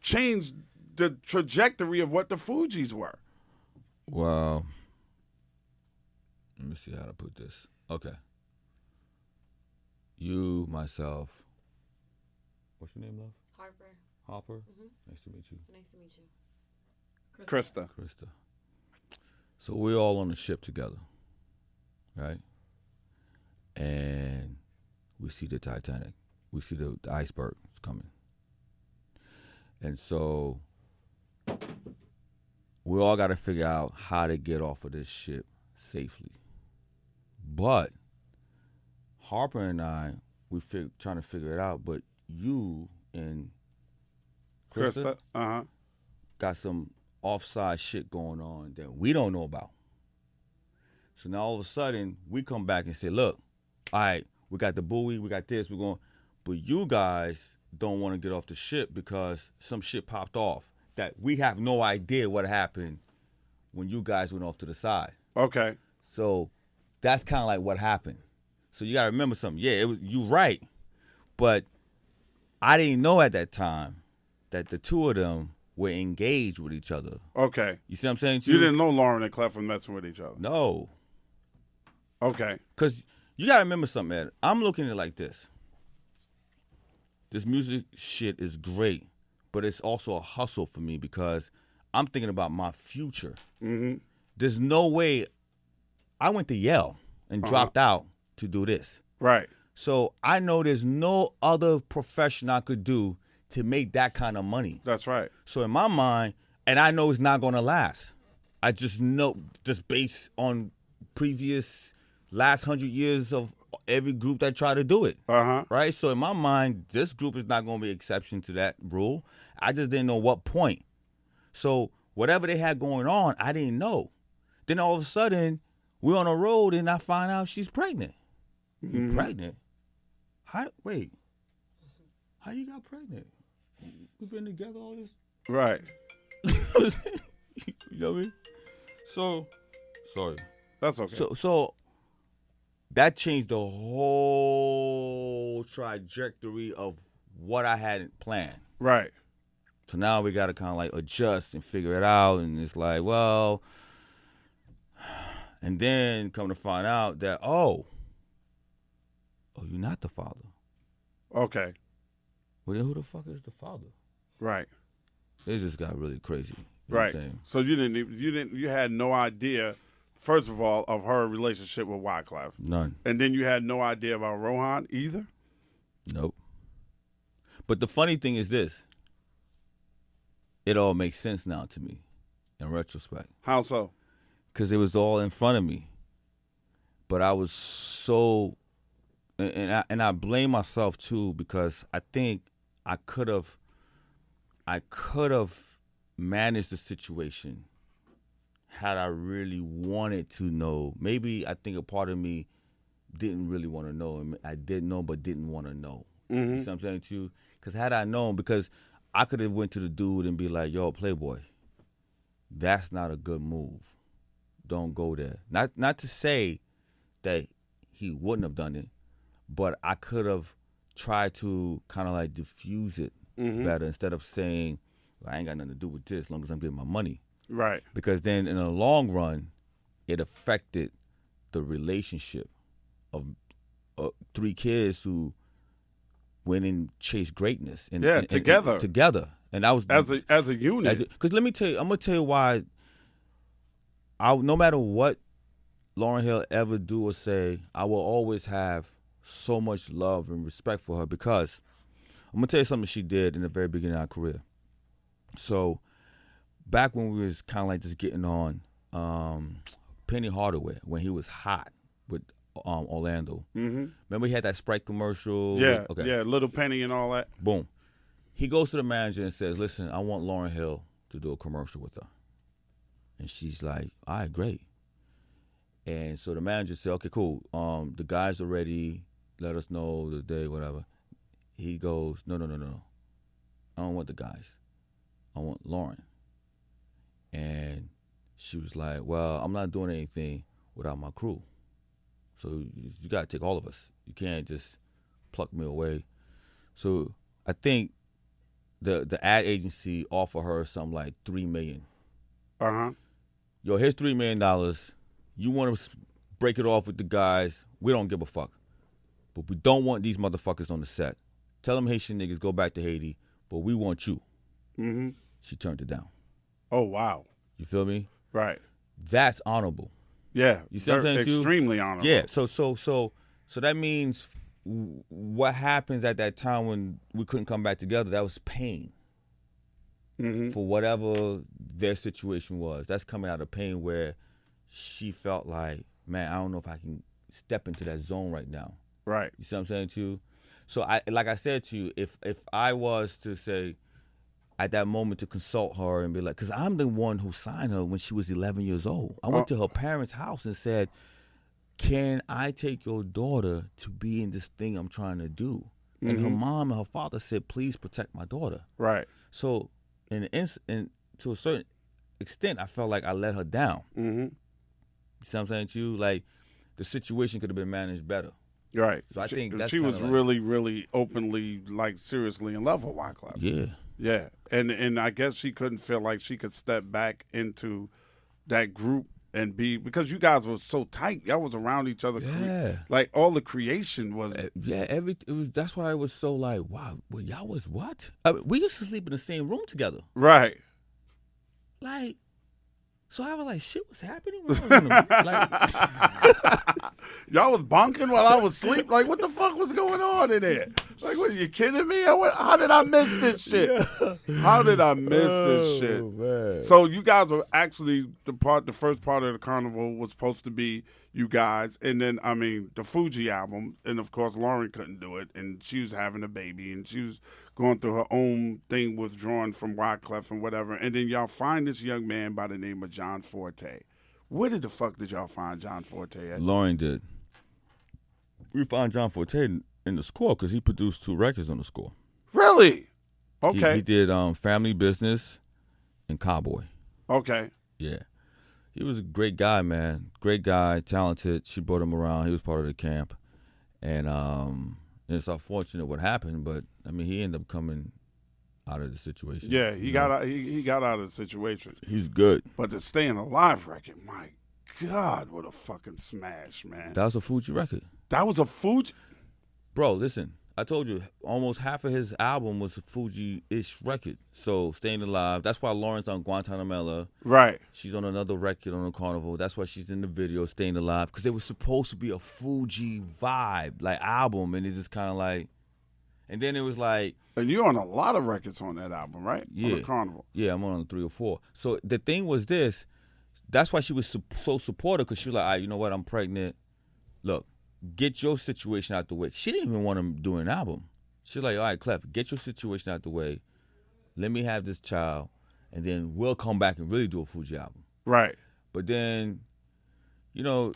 change the trajectory of what the Fugees were? Well, let me see how to put this. Okay. You, myself. What's your name, love? Harper. Mm-hmm. Nice to meet you. Nice to meet you. Krista. So we're all on the ship together, right? And we see the Titanic. We see the iceberg is coming. And so we all got to figure out how to get off of this ship safely. But Harper and I, trying to figure it out, but you and Krista got some offside shit going on that we don't know about. So now all of a sudden, we come back and say, look, all right, we got the buoy, we got this, we're going, but you guys don't want to get off the ship because some shit popped off that we have no idea what happened when you guys went off to the side. Okay. So that's kind of like what happened. So you got to remember something. Yeah, it was you right, but I didn't know at that time that the two of them were engaged with each other. Okay. You see what I'm saying? You didn't know Lauren and Clef were messing with each other? No. Okay. Because you got to remember something, Ed. I'm looking at it like this. This music shit is great, but it's also a hustle for me because I'm thinking about my future. Mm-hmm. There's no way. I went to Yale and dropped out to do this. Right. So I know there's no other profession I could do to make that kind of money. That's right. So in my mind, and I know it's not going to last. I just know, just based on previous last 100 years of every group that tried to do it. Right? So in my mind, this group is not going to be an exception to that rule. I just didn't know what point. So whatever they had going on, I didn't know. Then all of a sudden, we're on a road and I find out she's pregnant. You pregnant? Wait. How you got pregnant? We've been together all this. Right. You know what I mean? So, sorry. That's okay. So that changed the whole trajectory of what I had planned. Right. So now we got to kind of like adjust and figure it out. And it's like, well, and then come to find out that, oh, you're not the father. Okay. Well, then who the fuck is the father? Right. It just got really crazy. You Right. know what I'm saying? So you had no idea, first of all, of her relationship with Wyclef. None. And then you had no idea about Rohan either? Nope. But the funny thing is this. It all makes sense now to me in retrospect. How so? Because it was all in front of me. But I was so, and I blame myself too because I think I could have managed the situation had I really wanted to know. Maybe I think a part of me didn't really want to know. And I did know but didn't want to know. You see what I'm saying to you? Because had I known, because I could have went to the dude and be like, yo, Playboy, that's not a good move. Don't go there. Not to say that he wouldn't have done it, but I could have tried to kind of like diffuse it better instead of saying, well, I ain't got nothing to do with this as long as I'm getting my money. Right. Because then in the long run, it affected the relationship of 3 kids who went and chased greatness. Together. Together. And I was as a unit. Because let me tell you, I'm going to tell you why. No matter what Lauryn Hill ever do or say, I will always have so much love and respect for her because I'm going to tell you something she did in the very beginning of her career. So back when we was kind of like just getting on Penny Hardaway, when he was hot with Orlando. Remember he had that Sprite commercial? Yeah, yeah, Little Penny and all that. Boom. He goes to the manager and says, listen, I want Lauryn Hill to do a commercial with her. And she's like, all right, great. And so the manager said, okay, cool. The guys are ready. Let us know the day, whatever. He goes, no. I don't want the guys. I want Lauren. And she was like, well, I'm not doing anything without my crew. So you got to take all of us. You can't just pluck me away. So I think the ad agency offered her something like $3 million. Yo, here's $3 million. You want to break it off with the guys? We don't give a fuck. But we don't want these motherfuckers on the set. Tell them Haitian niggas go back to Haiti, but we want you. Mm-hmm. She turned it down. Oh, wow. You feel me? Right. That's honorable. Yeah. You see what I'm saying? Extremely honorable. Yeah. So that means what happens at that time when we couldn't come back together, that was pain. Mm-hmm. For whatever their situation was. That's coming out of pain where she felt like, man, I don't know if I can step into that zone right now. Right. You see what I'm saying to you? So like I said to you, if I was to say at that moment to consult her and be like, because I'm the one who signed her when she was 11 years old. I went to her parents' house and said, can I take your daughter to be in this thing I'm trying to do? Mm-hmm. And her mom and her father said, please protect my daughter. Right. So to a certain extent, I felt like I let her down. Mm-hmm. You see what I'm saying to you? Like, the situation could have been managed better. Right. So I think that's she was like, really, really openly, like, seriously in love with Wyclef. Yeah. Yeah. And I guess she couldn't feel like she could step back into that group and be, because you guys were so tight. Y'all was around each other. Yeah. Like, all the creation was. Yeah, that's why it was so like, wow, well, y'all was what? I mean, we used to sleep in the same room together. Right. Like, so I was like, shit, what's happening? Y'all was bonking while I was asleep? Like, what the fuck was going on in there? Like, what, are you kidding me? How did I miss this shit? Yeah. How did I miss this shit? Man. So you guys were actually, the first part of the carnival was supposed to be you guys, and then, I mean, the Fugees album, and of course, Lauren couldn't do it, and she was having a baby, and she was going through her own thing, withdrawing from Wyclef and whatever, and then y'all find this young man by the name of John Forte. Where the fuck did y'all find John Forte at? Lauren did. We found John Forte in the score because he produced 2 records on the score. Really? Okay. He did Family Business and Cowboy. Okay. Yeah. He was a great guy, man. Great guy, talented. She brought him around. He was part of the camp. And it's unfortunate what happened, but, I mean, he ended up coming out of the situation. Yeah, he got out of the situation. He's good. But the Staying Alive record, my God, what a fucking smash, man. That was a Fugees record. That was a Fugees? Bro, listen. I told you, almost half of his album was a Fugees-ish record. So, Staying Alive. That's why Lauren's on Guantanamela. Right. She's on another record on the Carnival. That's why she's in the video, Staying Alive. Because it was supposed to be a Fugees vibe, like, album. And it just kind of like... And then it was like... And you're on a lot of records on that album, right? Yeah. On the Carnival. Yeah, I'm on 3 or 4. So, the thing was this. That's why she was so supportive. Because she was like, all right, you know what? I'm pregnant. Look. Get your situation out the way. She didn't even want him doing an album. She's like, all right, Clef, get your situation out the way. Let me have this child, and then we'll come back and really do a Fugees album. Right. But then, you know,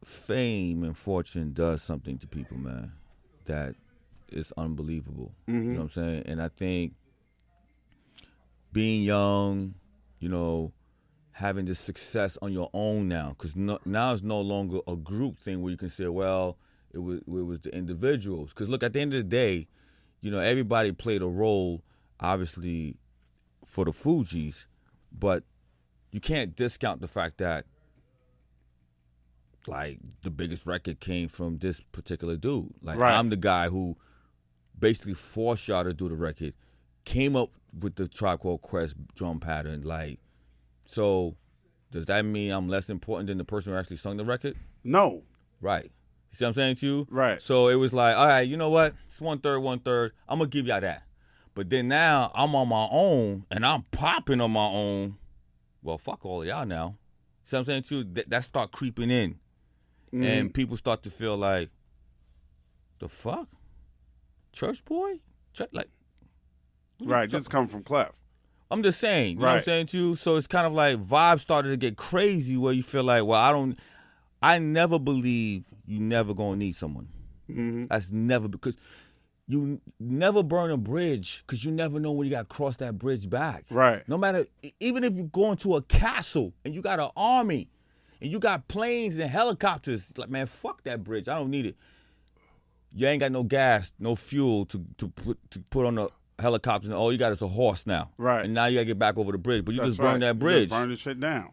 fame and fortune does something to people, man, that is unbelievable. Mm-hmm. You know what I'm saying? And I think being young, you know, having this success on your own now, because now it's no longer a group thing where you can say, well, it was the individuals. Because look, at the end of the day, you know, everybody played a role, obviously, for the Fugees, but you can't discount the fact that, like, the biggest record came from this particular dude. Like, right. I'm the guy who basically forced y'all to do the record, came up with the Tribe Called Quest drum pattern, like. So, does that mean I'm less important than the person who actually sung the record? No. Right. You see what I'm saying to you? Right. So, it was like, all right, you know what? It's 1/3, 1/3. I'm going to give y'all that. But then now, I'm on my own, and I'm popping on my own. Well, fuck all of y'all now. See what I'm saying to you? That start creeping in. Mm-hmm. And people start to feel like, the fuck? Church boy? Like. Right, just come from Clef. I'm just saying. You know what I'm Right. saying to you? So it's kind of like vibes started to get crazy where you feel like, well, I never believe you never gonna need someone. Mm-hmm. That's never, because you never burn a bridge because you never know when you got to cross that bridge back. Right. No matter, even if you go into a castle and you got an army and you got planes and helicopters, it's like, man, fuck that bridge. I don't need it. You ain't got no gas, no fuel to put on the helicopter. And all you got is a horse now. Right. And now you got to get back over the bridge. But you That's just burn right. that bridge. You just burn the shit down.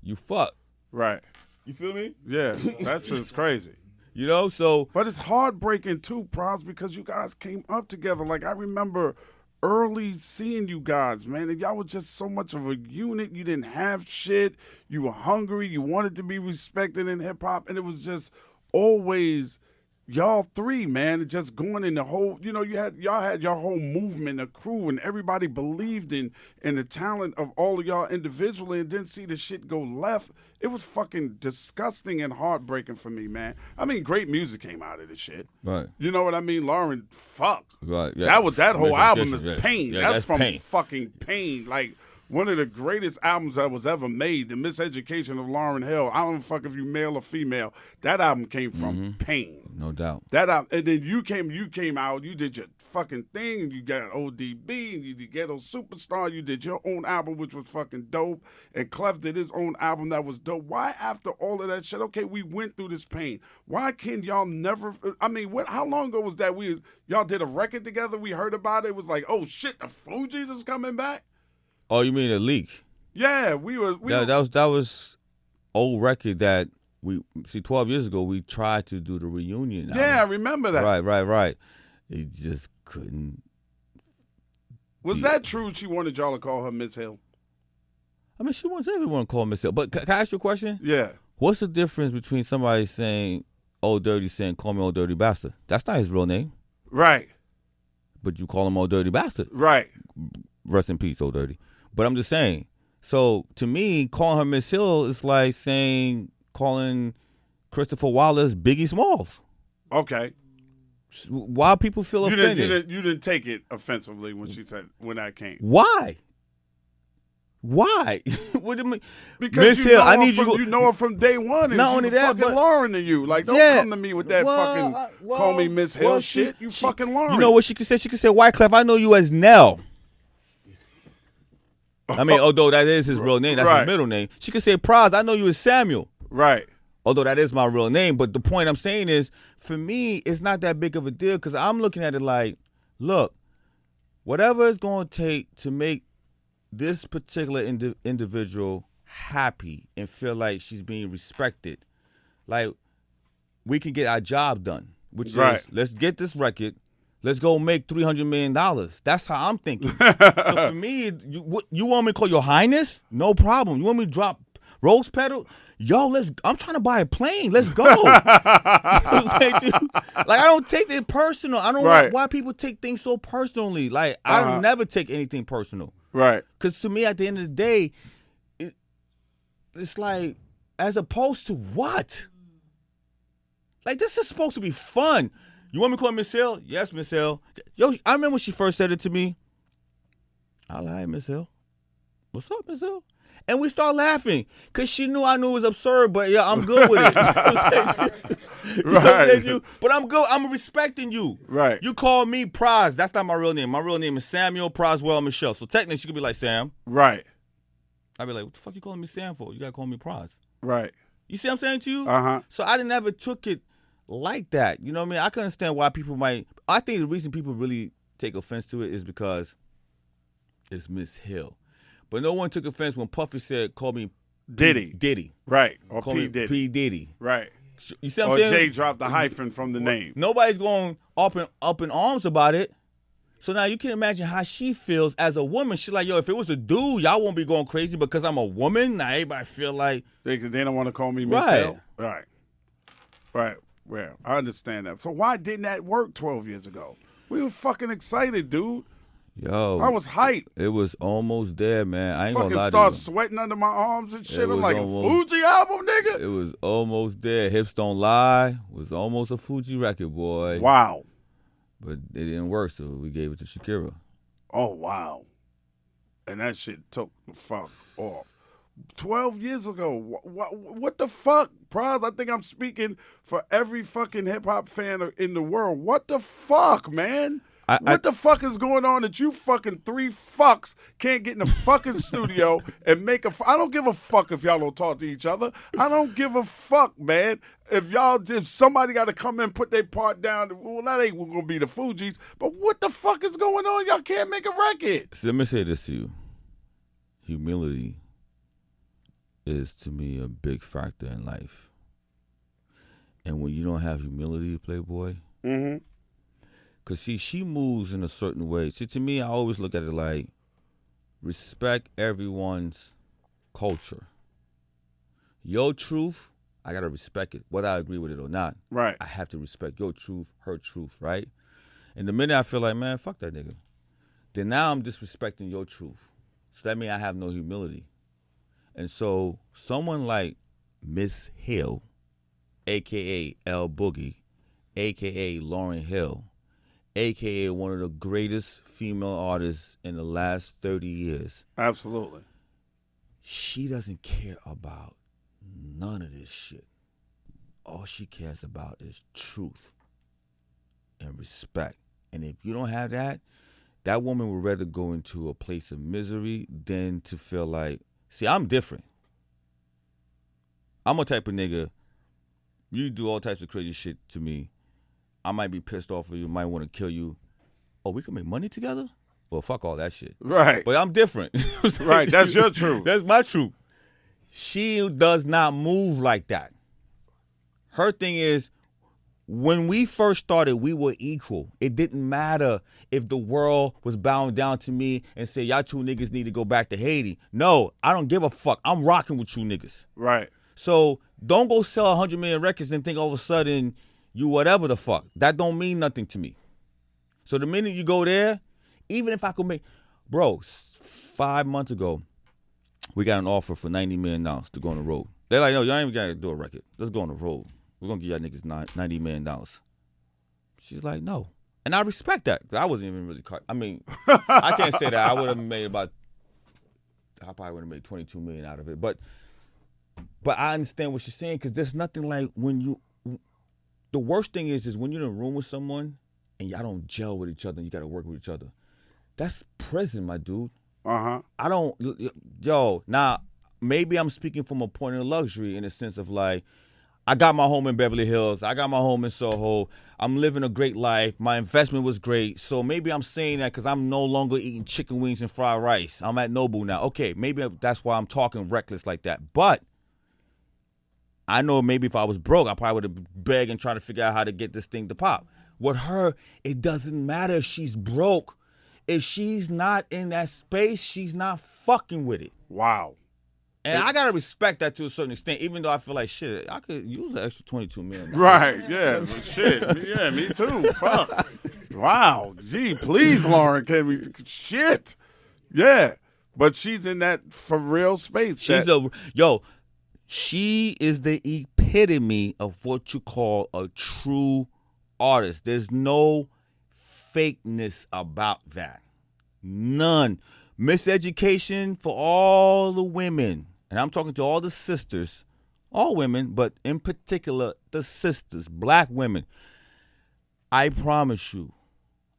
You fuck. Right. You feel me? Yeah, that's just crazy. You know, so. But it's heartbreaking too, Pras, because you guys came up together. Like, I remember early seeing you guys, man, and y'all were just so much of a unit. You didn't have shit. You were hungry. You wanted to be respected in hip hop, and it was just always y'all three, man, and just going in the whole, you know, y'all had your whole movement, a crew, and everybody believed in the talent of all of y'all individually, and didn't see the shit go left. It was fucking disgusting and heartbreaking for me, man. I mean, great music came out of this shit. Right. You know what I mean? Lauren, fuck. Right. Yeah. That whole album is Yeah. Pain. Yeah, that's from Pain. fucking Pain. Like, one of the greatest albums that was ever made, The Miseducation of Lauryn Hill. I don't fuck if you male or female. That album came from Pain. No doubt. That album, and then you came out, you did your fucking thing, and you got ODB, and you did Ghetto Superstar, you did your own album, which was fucking dope, and Clef did his own album that was dope. Why after all of that shit, okay, we went through this pain, why can y'all never, I mean, how long ago was that y'all did a record together, we heard about it, it was like, oh shit, the Fugees is coming back? Oh, you mean a leak? Yeah, That was old record that we see 12 years ago. We tried to do the reunion. Yeah, I remember that. Right. It just couldn't. Was that true? She wanted y'all to call her Miss Hill? I mean, she wants everyone to call Miss Hill. But can I ask you a question? Yeah. What's the difference between somebody saying "Old Dirty" saying "Call me Old Dirty Bastard"? That's not his real name. Right. But you call him Old Dirty Bastard. Right. Rest in peace, Old Dirty. But I'm just saying. So to me, calling her Miss Hill is like calling Christopher Wallace Biggie Smalls. Okay. Why people feel offended? You didn't take it offensively when she said when that came. Why? What do you mean? Because Miss Hill, I need you know her from day one, and Not she's only that, fucking but Lauren to you. Like, don't come to me with that call me Miss Hill shit. You fucking Lauren. You know what she could say? She could say, Wyclef, I know you as Nell. I mean, although that is his real name, that's his middle name. She could say, Pras, I know you as Samuel. Right. Although that is my real name. But the point I'm saying is, for me, it's not that big of a deal because I'm looking at it like, look, whatever it's going to take to make this particular individual happy and feel like she's being respected, like, we can get our job done, which is, let's get this record. Let's go make $300 million. That's how I'm thinking. So for me, you want me to call your highness? No problem. You want me to drop rose petal? Yo, I'm trying to buy a plane. Let's go. You know what I'm saying to you? Like, I don't take it personal. I don't know why people take things so personally. Like, I don't never take anything personal. Right. Because to me, at the end of the day, it's like, as opposed to what? Like, this is supposed to be fun. You want me to call Miss Hill? Yes, Miss Hill. Yo, I remember when she first said it to me. I like Miss Hill. What's up, Miss Hill? And we start laughing because she knew I knew it was absurd, but yeah, I'm good with it. Right. But I'm good. I'm respecting you. Right. You call me Pras. That's not my real name. My real name is Samuel Proswell Michelle. So technically, she could be like Sam. Right. I'd be like, what the fuck you calling me Sam for? You got to call me Pras. Right. You see what I'm saying to you? Uh-huh. So I never took it like that. You know what I mean? I can understand why people might. I think the reason people really take offense to it is because it's Miss Hill. But no one took offense when Puffy said, call me Diddy. Right. Or Call P. me Diddy. P. Diddy. Right. You see what Or I'm saying? Jay dropped the hyphen from the name. Nobody's going up in arms about it. So now you can imagine how she feels as a woman. She's like, yo, if it was a dude, y'all won't be going crazy because I'm a woman. Now everybody feel like. They don't want to call me Miss Hill. Right. Right. Well, I understand that. So why didn't that work 12 years ago? We were fucking excited, dude. Yo. I was hyped. It was almost there, man. I ain't fucking gonna lie start to you. sweating under my arms and shit. It I'm was like, almost- a Fuji album, nigga? It was almost there. Hips Don't Lie was almost a Fuji record, boy. Wow. But it didn't work, so we gave it to Shakira. Oh, wow. And that shit took the fuck off. 12 years ago. What the fuck, Pras? I think I'm speaking for every fucking hip-hop fan in the world. What the fuck, man? What the fuck is going on that you fucking three fucks can't get in the fucking studio and make I don't give a fuck if y'all don't talk to each other. I don't give a fuck, man. If somebody got to come in and put their part down, well, that ain't going to be the Fugees. But what the fuck is going on? Y'all can't make a record. So let me say this to you. Humility is, to me, a big factor in life. And when you don't have humility, Playboy, because, see, she moves in a certain way. See, to me, I always look at it like respect everyone's culture. Your truth, I got to respect it, whether I agree with it or not. Right. I have to respect your truth, her truth, right? And the minute I feel like, man, fuck that nigga, then now I'm disrespecting your truth. So that means I have no humility. And so someone like Miss Hill, a.k.a. L Boogie, a.k.a. Lauryn Hill, a.k.a. one of the greatest female artists in the last 30 years. Absolutely. She doesn't care about none of this shit. All she cares about is truth and respect. And if you don't have that, that woman would rather go into a place of misery than to feel like, see, I'm different. I'm a type of nigga, you do all types of crazy shit to me, I might be pissed off of you, might want to kill you. Oh, we can make money together? Well, fuck all that shit. Right. But I'm different. Right, that's your truth. That's my truth. She does not move like that. Her thing is, when we first started, we were equal. It didn't matter if the world was bowing down to me and say, y'all two niggas need to go back to Haiti. No, I don't give a fuck. I'm rocking with you niggas. Right. So don't go sell 100 million records and think all of a sudden you whatever the fuck. That don't mean nothing to me. So the minute you go there, even if I could make... Bro, 5 months ago, we got an offer for $90 million to go on the road. They're like, no, y'all ain't even got to do a record. Let's go on the road. We're going to give y'all niggas $90 million. She's like, no. And I respect that. I wasn't even really... I mean, I can't say that. I would have made I probably would have made $22 million out of it. But I understand what she's saying, because there's nothing like when you... The worst thing is when you're in a room with someone and y'all don't gel with each other and you got to work with each other. That's prison, my dude. Uh-huh. I don't... Yo, now, maybe I'm speaking from a point of luxury in the sense of like, I got my home in Beverly Hills. I got my home in Soho. I'm living a great life. My investment was great. So maybe I'm saying that because I'm no longer eating chicken wings and fried rice. I'm at Noble now. Okay, maybe that's why I'm talking reckless like that. But I know maybe if I was broke, I probably would have begged and tried to figure out how to get this thing to pop. With her, it doesn't matter if she's broke. If she's not in that space, she's not fucking with it. Wow. And I gotta respect that to a certain extent, even though I feel like shit, I could use an extra $22 million. Right, yeah, shit, yeah, me too. Fuck, wow, gee, please, Lauren, can we? Shit, yeah, but she's in that for real space. She is the epitome of what you call a true artist. There's no fakeness about that, none. Miseducation for all the women. And I'm talking to all the sisters, all women, but in particular, the sisters, black women. I promise you,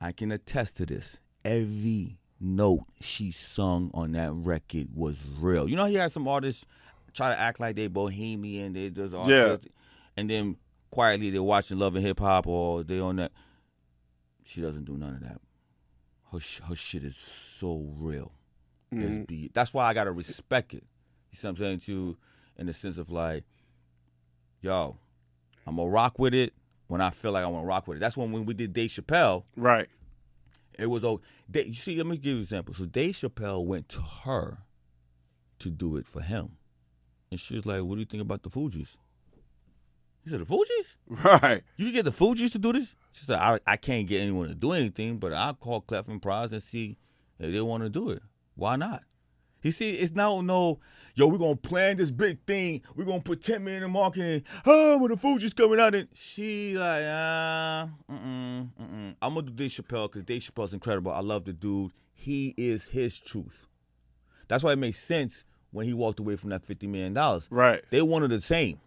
I can attest to this. Every note she sung on that record was real. You know, you had some artists try to act like they bohemian, they just artistic, and then quietly they're watching Love and Hip Hop or they on that. She doesn't do none of that. Her shit is so real. Mm-hmm. That's why I gotta respect it. You see what I'm saying to you? In the sense of like, yo, I'm gonna rock with it when I feel like I want to rock with it. That's when we did Dave Chappelle. Right. It was you see, let me give you an example. So Dave Chappelle went to her to do it for him, and she was like, "What do you think about the Fugees?" He said, "The Fugees? Right. You can get the Fugees to do this?" She said, I can't get anyone to do anything, but I'll call Clef and Pras and see if they want to do it. Why not? You see, it's now yo, we're going to plan this big thing. We're going to put 10 million in marketing. Oh, when the Fugees coming out. And she like, I'm going to do Dave Chappelle because Dave Chappelle's incredible. I love the dude. He is his truth. That's why it makes sense when he walked away from that $50 million. Right. They wanted the same.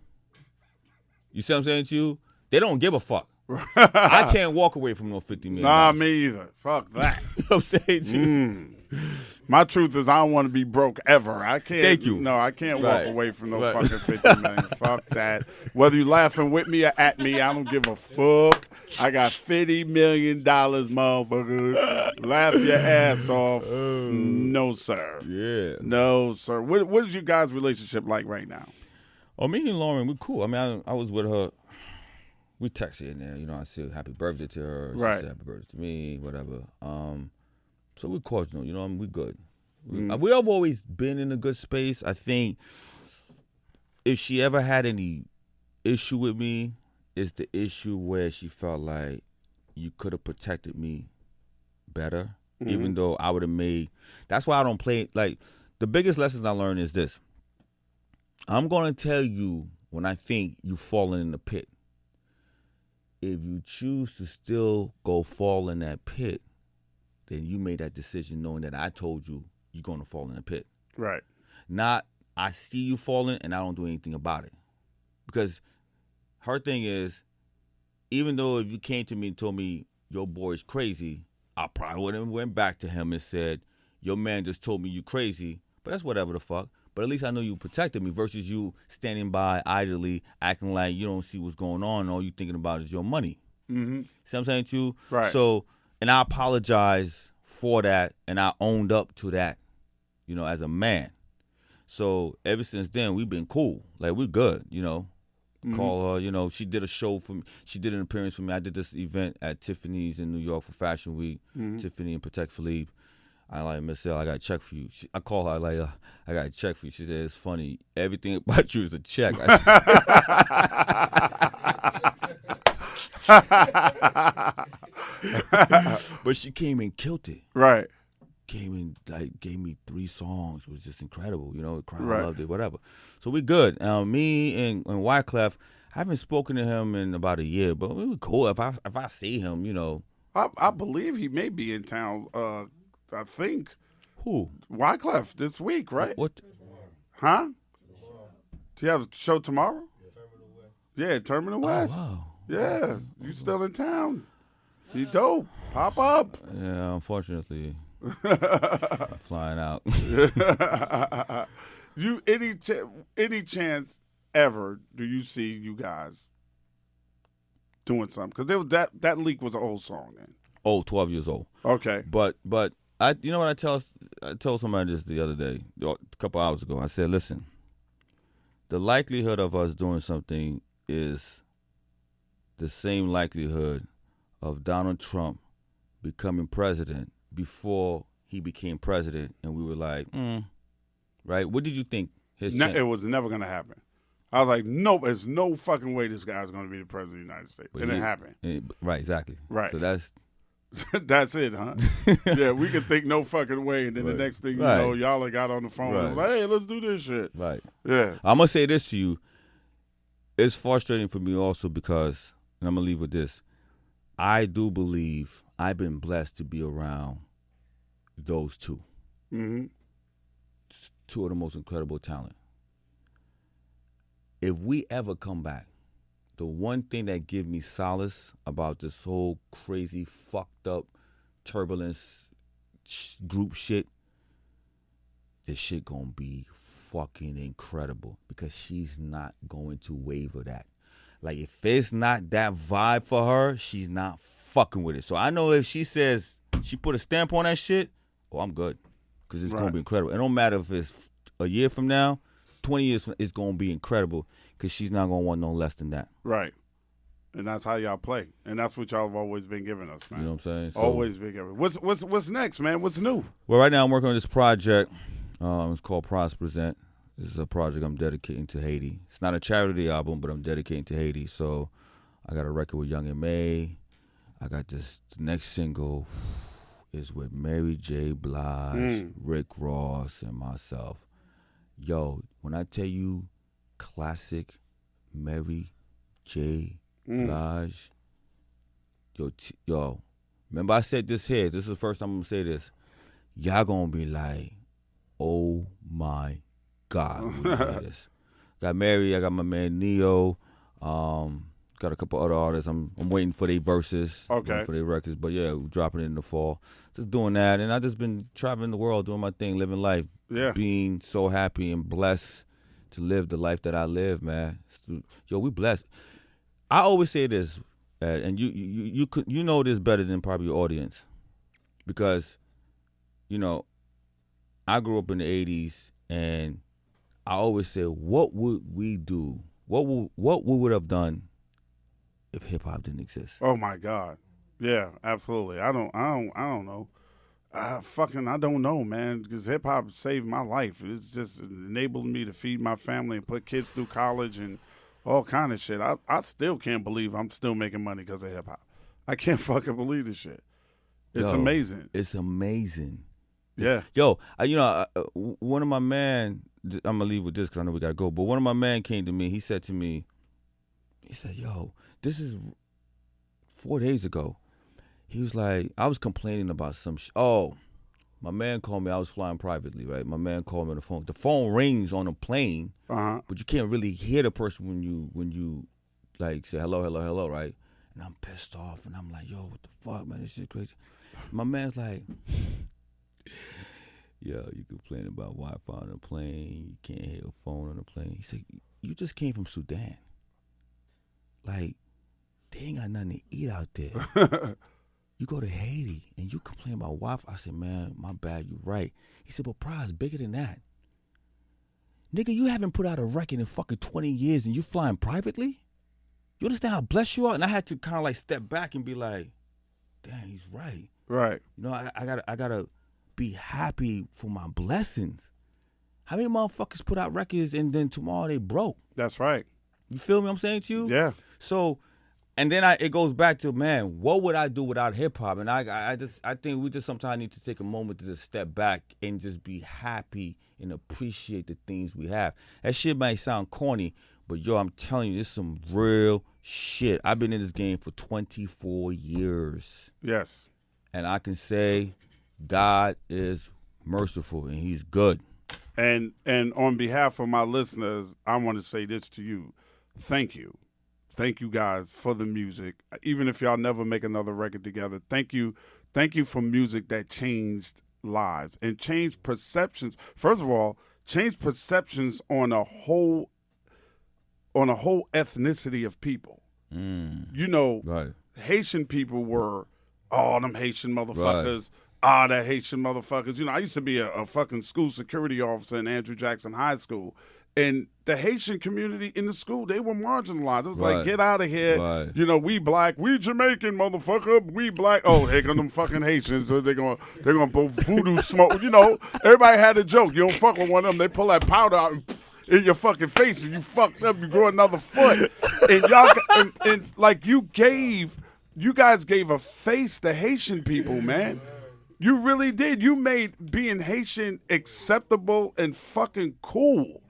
You see what I'm saying to you? They don't give a fuck. I can't walk away from no $50 million. Nah, me either. Fuck that. You know what I'm saying to you? My truth is I don't want to be broke ever. I can't. Thank you. No, I can't Right. walk away from no Right. fucking 50 million. Fuck that. Whether you laughing with me or at me, I don't give a fuck. I got $50 million, motherfucker. Laugh your ass off. No, sir. Yeah. No, sir. What is your guys' relationship like right now? Oh, me and Lauren, we cool. I mean, I was with her. We texted in there. You know, I said happy birthday to her. She Right. said happy birthday to me, whatever. So we cordial. You know, we good. We have always been in a good space. I think if she ever had any issue with me, it's the issue where she felt like you could have protected me better, even though I would have made. That's why I don't play. Like, the biggest lessons I learned is this. I'm going to tell you when I think you've fallen in the pit. If you choose to still go fall in that pit, then you made that decision knowing that I told you you're going to fall in the pit. Right. Not, I see you falling and I don't do anything about it. Because her thing is, even though if you came to me and told me your boy's crazy, I probably would have went back to him and said, your man just told me you crazy, but that's whatever the fuck. But at least I know you protected me versus you standing by idly, acting like you don't see what's going on and all you thinking about is your money. Mm-hmm. See what I'm saying to you? Right. So, and I apologize for that, and I owned up to that, you know, as a man. So ever since then, we've been cool. Like, we're good, you know. Call her, you know, she did a show for me. She did an appearance for me. I did this event at Tiffany's in New York for Fashion Week. Tiffany and Patek Philippe. I like, Miss L, I got a check for you. I call her, like, I got a check for you. She said, it's funny. Everything about you is a check. But she came and killed it. Right. Came and, like, gave me 3 songs. It was just incredible. You know, the crowd Right. loved it, whatever. So we good. Me and Wyclef, I haven't spoken to him in about a year, but we were cool. If I see him, you know. I believe he may be in town. I think Who? Wyclef this week, right? What? Huh? Do you have a show tomorrow? Yeah, Terminal West. Wow. Yeah, you still in town? You dope. Pop up. Yeah, unfortunately, I'm flying out. You any chance ever do you see you guys doing something? Because there was that leak was an old song then. Oh, 12 years old. Okay. But I, you know what I told somebody this the other day, a couple hours ago. I said, listen, the likelihood of us doing something is the same likelihood of Donald Trump becoming president before he became president, and we were like, right? What did you think? It was never going to happen. I was like, nope, there's no fucking way this guy's going to be the president of the United States. But And it happened. Right, exactly. Right. So that's That's it, huh? Yeah, we can think no fucking way, and then the next thing you Right. know, y'all got on the phone and Right. like, hey, let's do this shit. right. Yeah. I'm going to say this to you. It's frustrating for me also because, and I'm going to leave with this, I do believe I've been blessed to be around those two. Mm-hmm. Two of the most incredible talent. If we ever come back, the one thing that gives me solace about this whole crazy, fucked up, turbulence group shit, this shit gonna be fucking incredible because she's not going to waver that. Like, if it's not that vibe for her, she's not fucking with it. So I know if she says she put a stamp on that shit, I'm good. Because it's going to be incredible. It don't matter if it's a year from now, 20 years from now, it's going to be incredible because she's not going to want no less than that. Right. And that's how y'all play. And that's what y'all have always been giving us, man. You know what I'm saying? So, Always been giving. What's next, man? What's new? well, right now I'm working on this project. It's called Pras Present. This is a project I'm dedicating to Haiti. It's not a charity album, but I'm dedicating to Haiti. So I got a record with Young and May. I got this next single is with Mary J. Blige, Rick Ross, and myself. Yo, when I tell you classic Mary J. Blige, yo, remember I said this here. This is the first time I'm going to say this. Y'all going to be like, oh my God, when you hear this. Got married. I got my man Neo. Got a couple other artists. I'm waiting for their verses. Okay. For their records. But yeah, we're dropping it in the fall. Just doing that. And I just been traveling the world, doing my thing, living life. Yeah. Being so happy and blessed to live the life that I live, man. Yo, we blessed. I always say this, and you know this better than probably your audience. Because, I grew up in the 80s, and I always say, what would we do? What we would have done if hip hop didn't exist? Oh my God. Yeah, absolutely. I don't know. I don't know, man, because hip hop saved my life. It's just enabled me to feed my family and put kids through college and all kind of shit. I still can't believe I'm still making money because of hip hop. I can't fucking believe this shit. It's amazing. It's amazing. Yeah. Yo, one of my man, I'm going to leave with this because I know we got to go, but one of my man came to me. He said, yo, this is 4 days ago. He was like, I was complaining about some my man called me. I was flying privately, right? My man called me on the phone. The phone rings on a plane, but you can't really hear the person when you like say hello, right? And I'm pissed off, and I'm like, yo, what the fuck, man? This shit crazy. My man's like, yo, you complain about Wi-Fi on the plane. You can't hear a phone on the plane. He said, you just came from Sudan. Like, they ain't got nothing to eat out there. You go to Haiti and you complain about Wi-Fi. I said, man, my bad, you right. He said, but Pras, bigger than that. Nigga, you haven't put out a record in fucking 20 years and you flying privately? You understand how blessed you are? And I had to kind of like step back and be like, damn, he's right. Right. I gotta be happy for my blessings. How many motherfuckers put out records and then tomorrow they broke? That's right. You feel me what I'm saying to you? Yeah. So, and then it goes back to, man, what would I do without hip hop? And I think we just sometimes need to take a moment to just step back and just be happy and appreciate the things we have. That shit might sound corny, but yo, I'm telling you, this is some real shit. I've been in this game for 24 years. Yes. And I can say God is merciful and he's good. And on behalf of my listeners, I want to say this to you. Thank you. Thank you guys for the music. Even if y'all never make another record together, thank you. Thank you for music that changed lives and changed perceptions. First of all, changed perceptions on a whole ethnicity of people. Right. Haitian people were, them Haitian motherfuckers. That Haitian motherfuckers. I used to be a fucking school security officer in Andrew Jackson High School. And the Haitian community in the school, they were marginalized. It was like, get out of here. Right. We black, we Jamaican, motherfucker. We black. Oh, here come them fucking Haitians. So they're gonna put voodoo smoke. Everybody had a joke. You don't fuck with one of them. They pull that powder out in your fucking face, and you fucked up. You grow another foot, and y'all, and like you guys gave a face to Haitian people, man. You really did. You made being Haitian acceptable and fucking cool.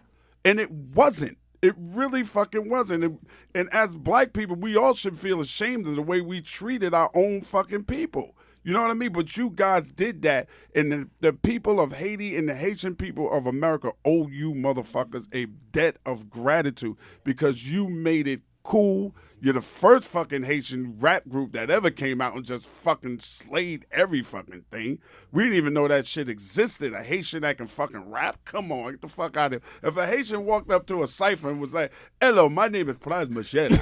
And it wasn't. It really fucking wasn't. And as black people, we all should feel ashamed of the way we treated our own fucking people. You know what I mean? But you guys did that. And the people of Haiti and the Haitian people of America owe you motherfuckers a debt of gratitude because you made it cool. You're the first fucking Haitian rap group that ever came out and just fucking slayed every fucking thing. We didn't even know that shit existed. A Haitian that can fucking rap? Come on, get the fuck out of here. If a Haitian walked up to a cipher and was like, hello, my name is Pras Machete,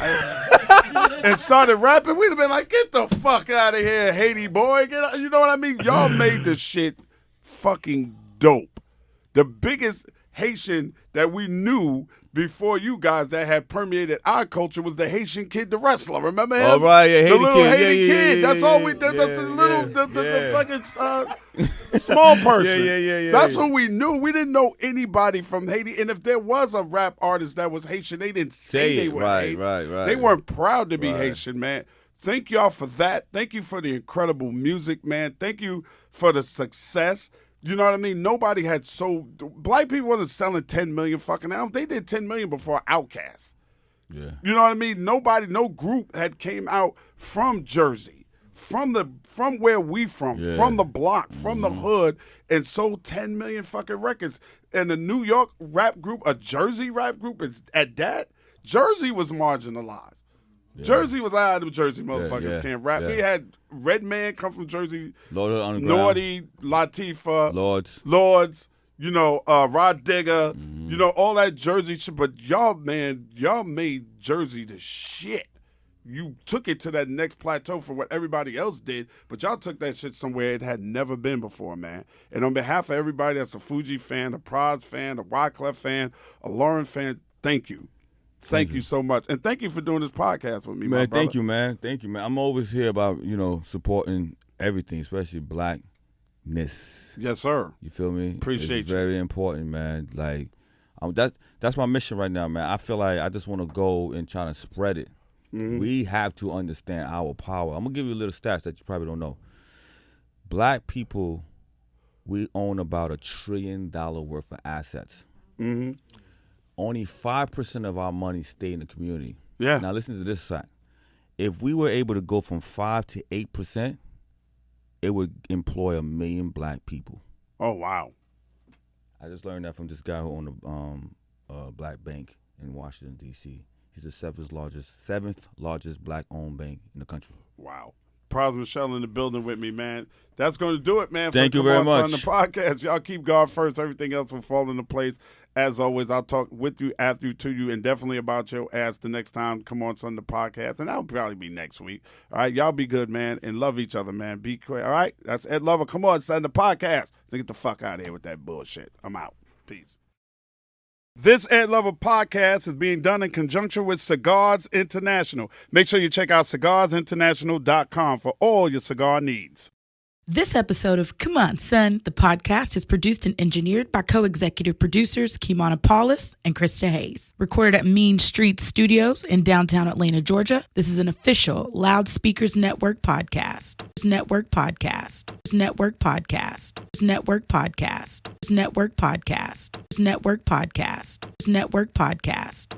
and started rapping, we'd have been like, get the fuck out of here, Haiti boy. Get out. You know what I mean? Y'all made this shit fucking dope. The biggest Haitian that we knew before you guys that had permeated our culture was the Haitian Kid, the wrestler. Remember him? Oh, right, yeah, the Haiti little Kid. Haiti Kid. That's all we did. The fucking small person. Yeah. That's who we knew. We didn't know anybody from Haiti. And if there was a rap artist that was Haitian, they didn't say they were Haitian. Right. They weren't proud to be Haitian, man. Thank y'all for that. Thank you for the incredible music, man. Thank you for the success. You know what I mean? Nobody had black people wasn't selling 10 million fucking albums. They did 10 million before Outkast. Yeah. You know what I mean? No group had came out from Jersey, from where we from the block, from the hood, and sold 10 million fucking records. And a New York rap group, a Jersey rap group, is at that. Jersey was marginalized. Yeah. Jersey was out of them Jersey motherfuckers can't rap. We had Redman come from Jersey, Naughty, Latifah, Lords, you know, Rod Digger, you know, all that Jersey shit. But y'all made Jersey the shit. You took it to that next plateau from what everybody else did, but y'all took that shit somewhere it had never been before, man. And on behalf of everybody that's a Fugees fan, a Pras fan, a Wyclef fan, a Lauren fan, thank you. Thank you so much. And thank you for doing this podcast with me, man. Thank you, man. Thank you, man. I'm always here about, you know, supporting everything, especially blackness. Yes, sir. You feel me? Appreciate it's very important, man. Like, that's my mission right now, man. I feel like I just want to go and try to spread it. Mm-hmm. We have to understand our power. I'm going to give you a little stats that you probably don't know. Black people, we own about $1 trillion worth of assets. Mm-hmm. Only 5% of our money stay in the community. Yeah. Now listen to this fact. If we were able to go from 5 to 8%, it would employ 1 million black people. Oh, wow. I just learned that from this guy who owned a black bank in Washington, D.C. He's the seventh largest black-owned bank in the country. Wow. Pras Michelle in the building with me, man. That's going to do it, man. Thank you very much. On the podcast, y'all keep God first. Everything else will fall into place. As always, I'll talk with you, after you, to you, and definitely about your ass the next time. Come on the podcast, and that'll probably be next week. All right, y'all be good, man, and love each other, man. Be quick. All right, that's Ed Lover. Come on, son, the podcast. Get the fuck out of here with that bullshit. I'm out. Peace. This Ed Lover podcast is being done in conjunction with Cigars International. Make sure you check out cigarsinternational.com for all your cigar needs. This episode of Come On, Son, the podcast is produced and engineered by co-executive producers Kimana Paulus and Krista Hayes. Recorded at Mean Street Studios in downtown Atlanta, Georgia. This is an official Loudspeakers Network podcast. Network podcast. Network podcast. Network podcast. Network podcast. Network podcast. Network podcast.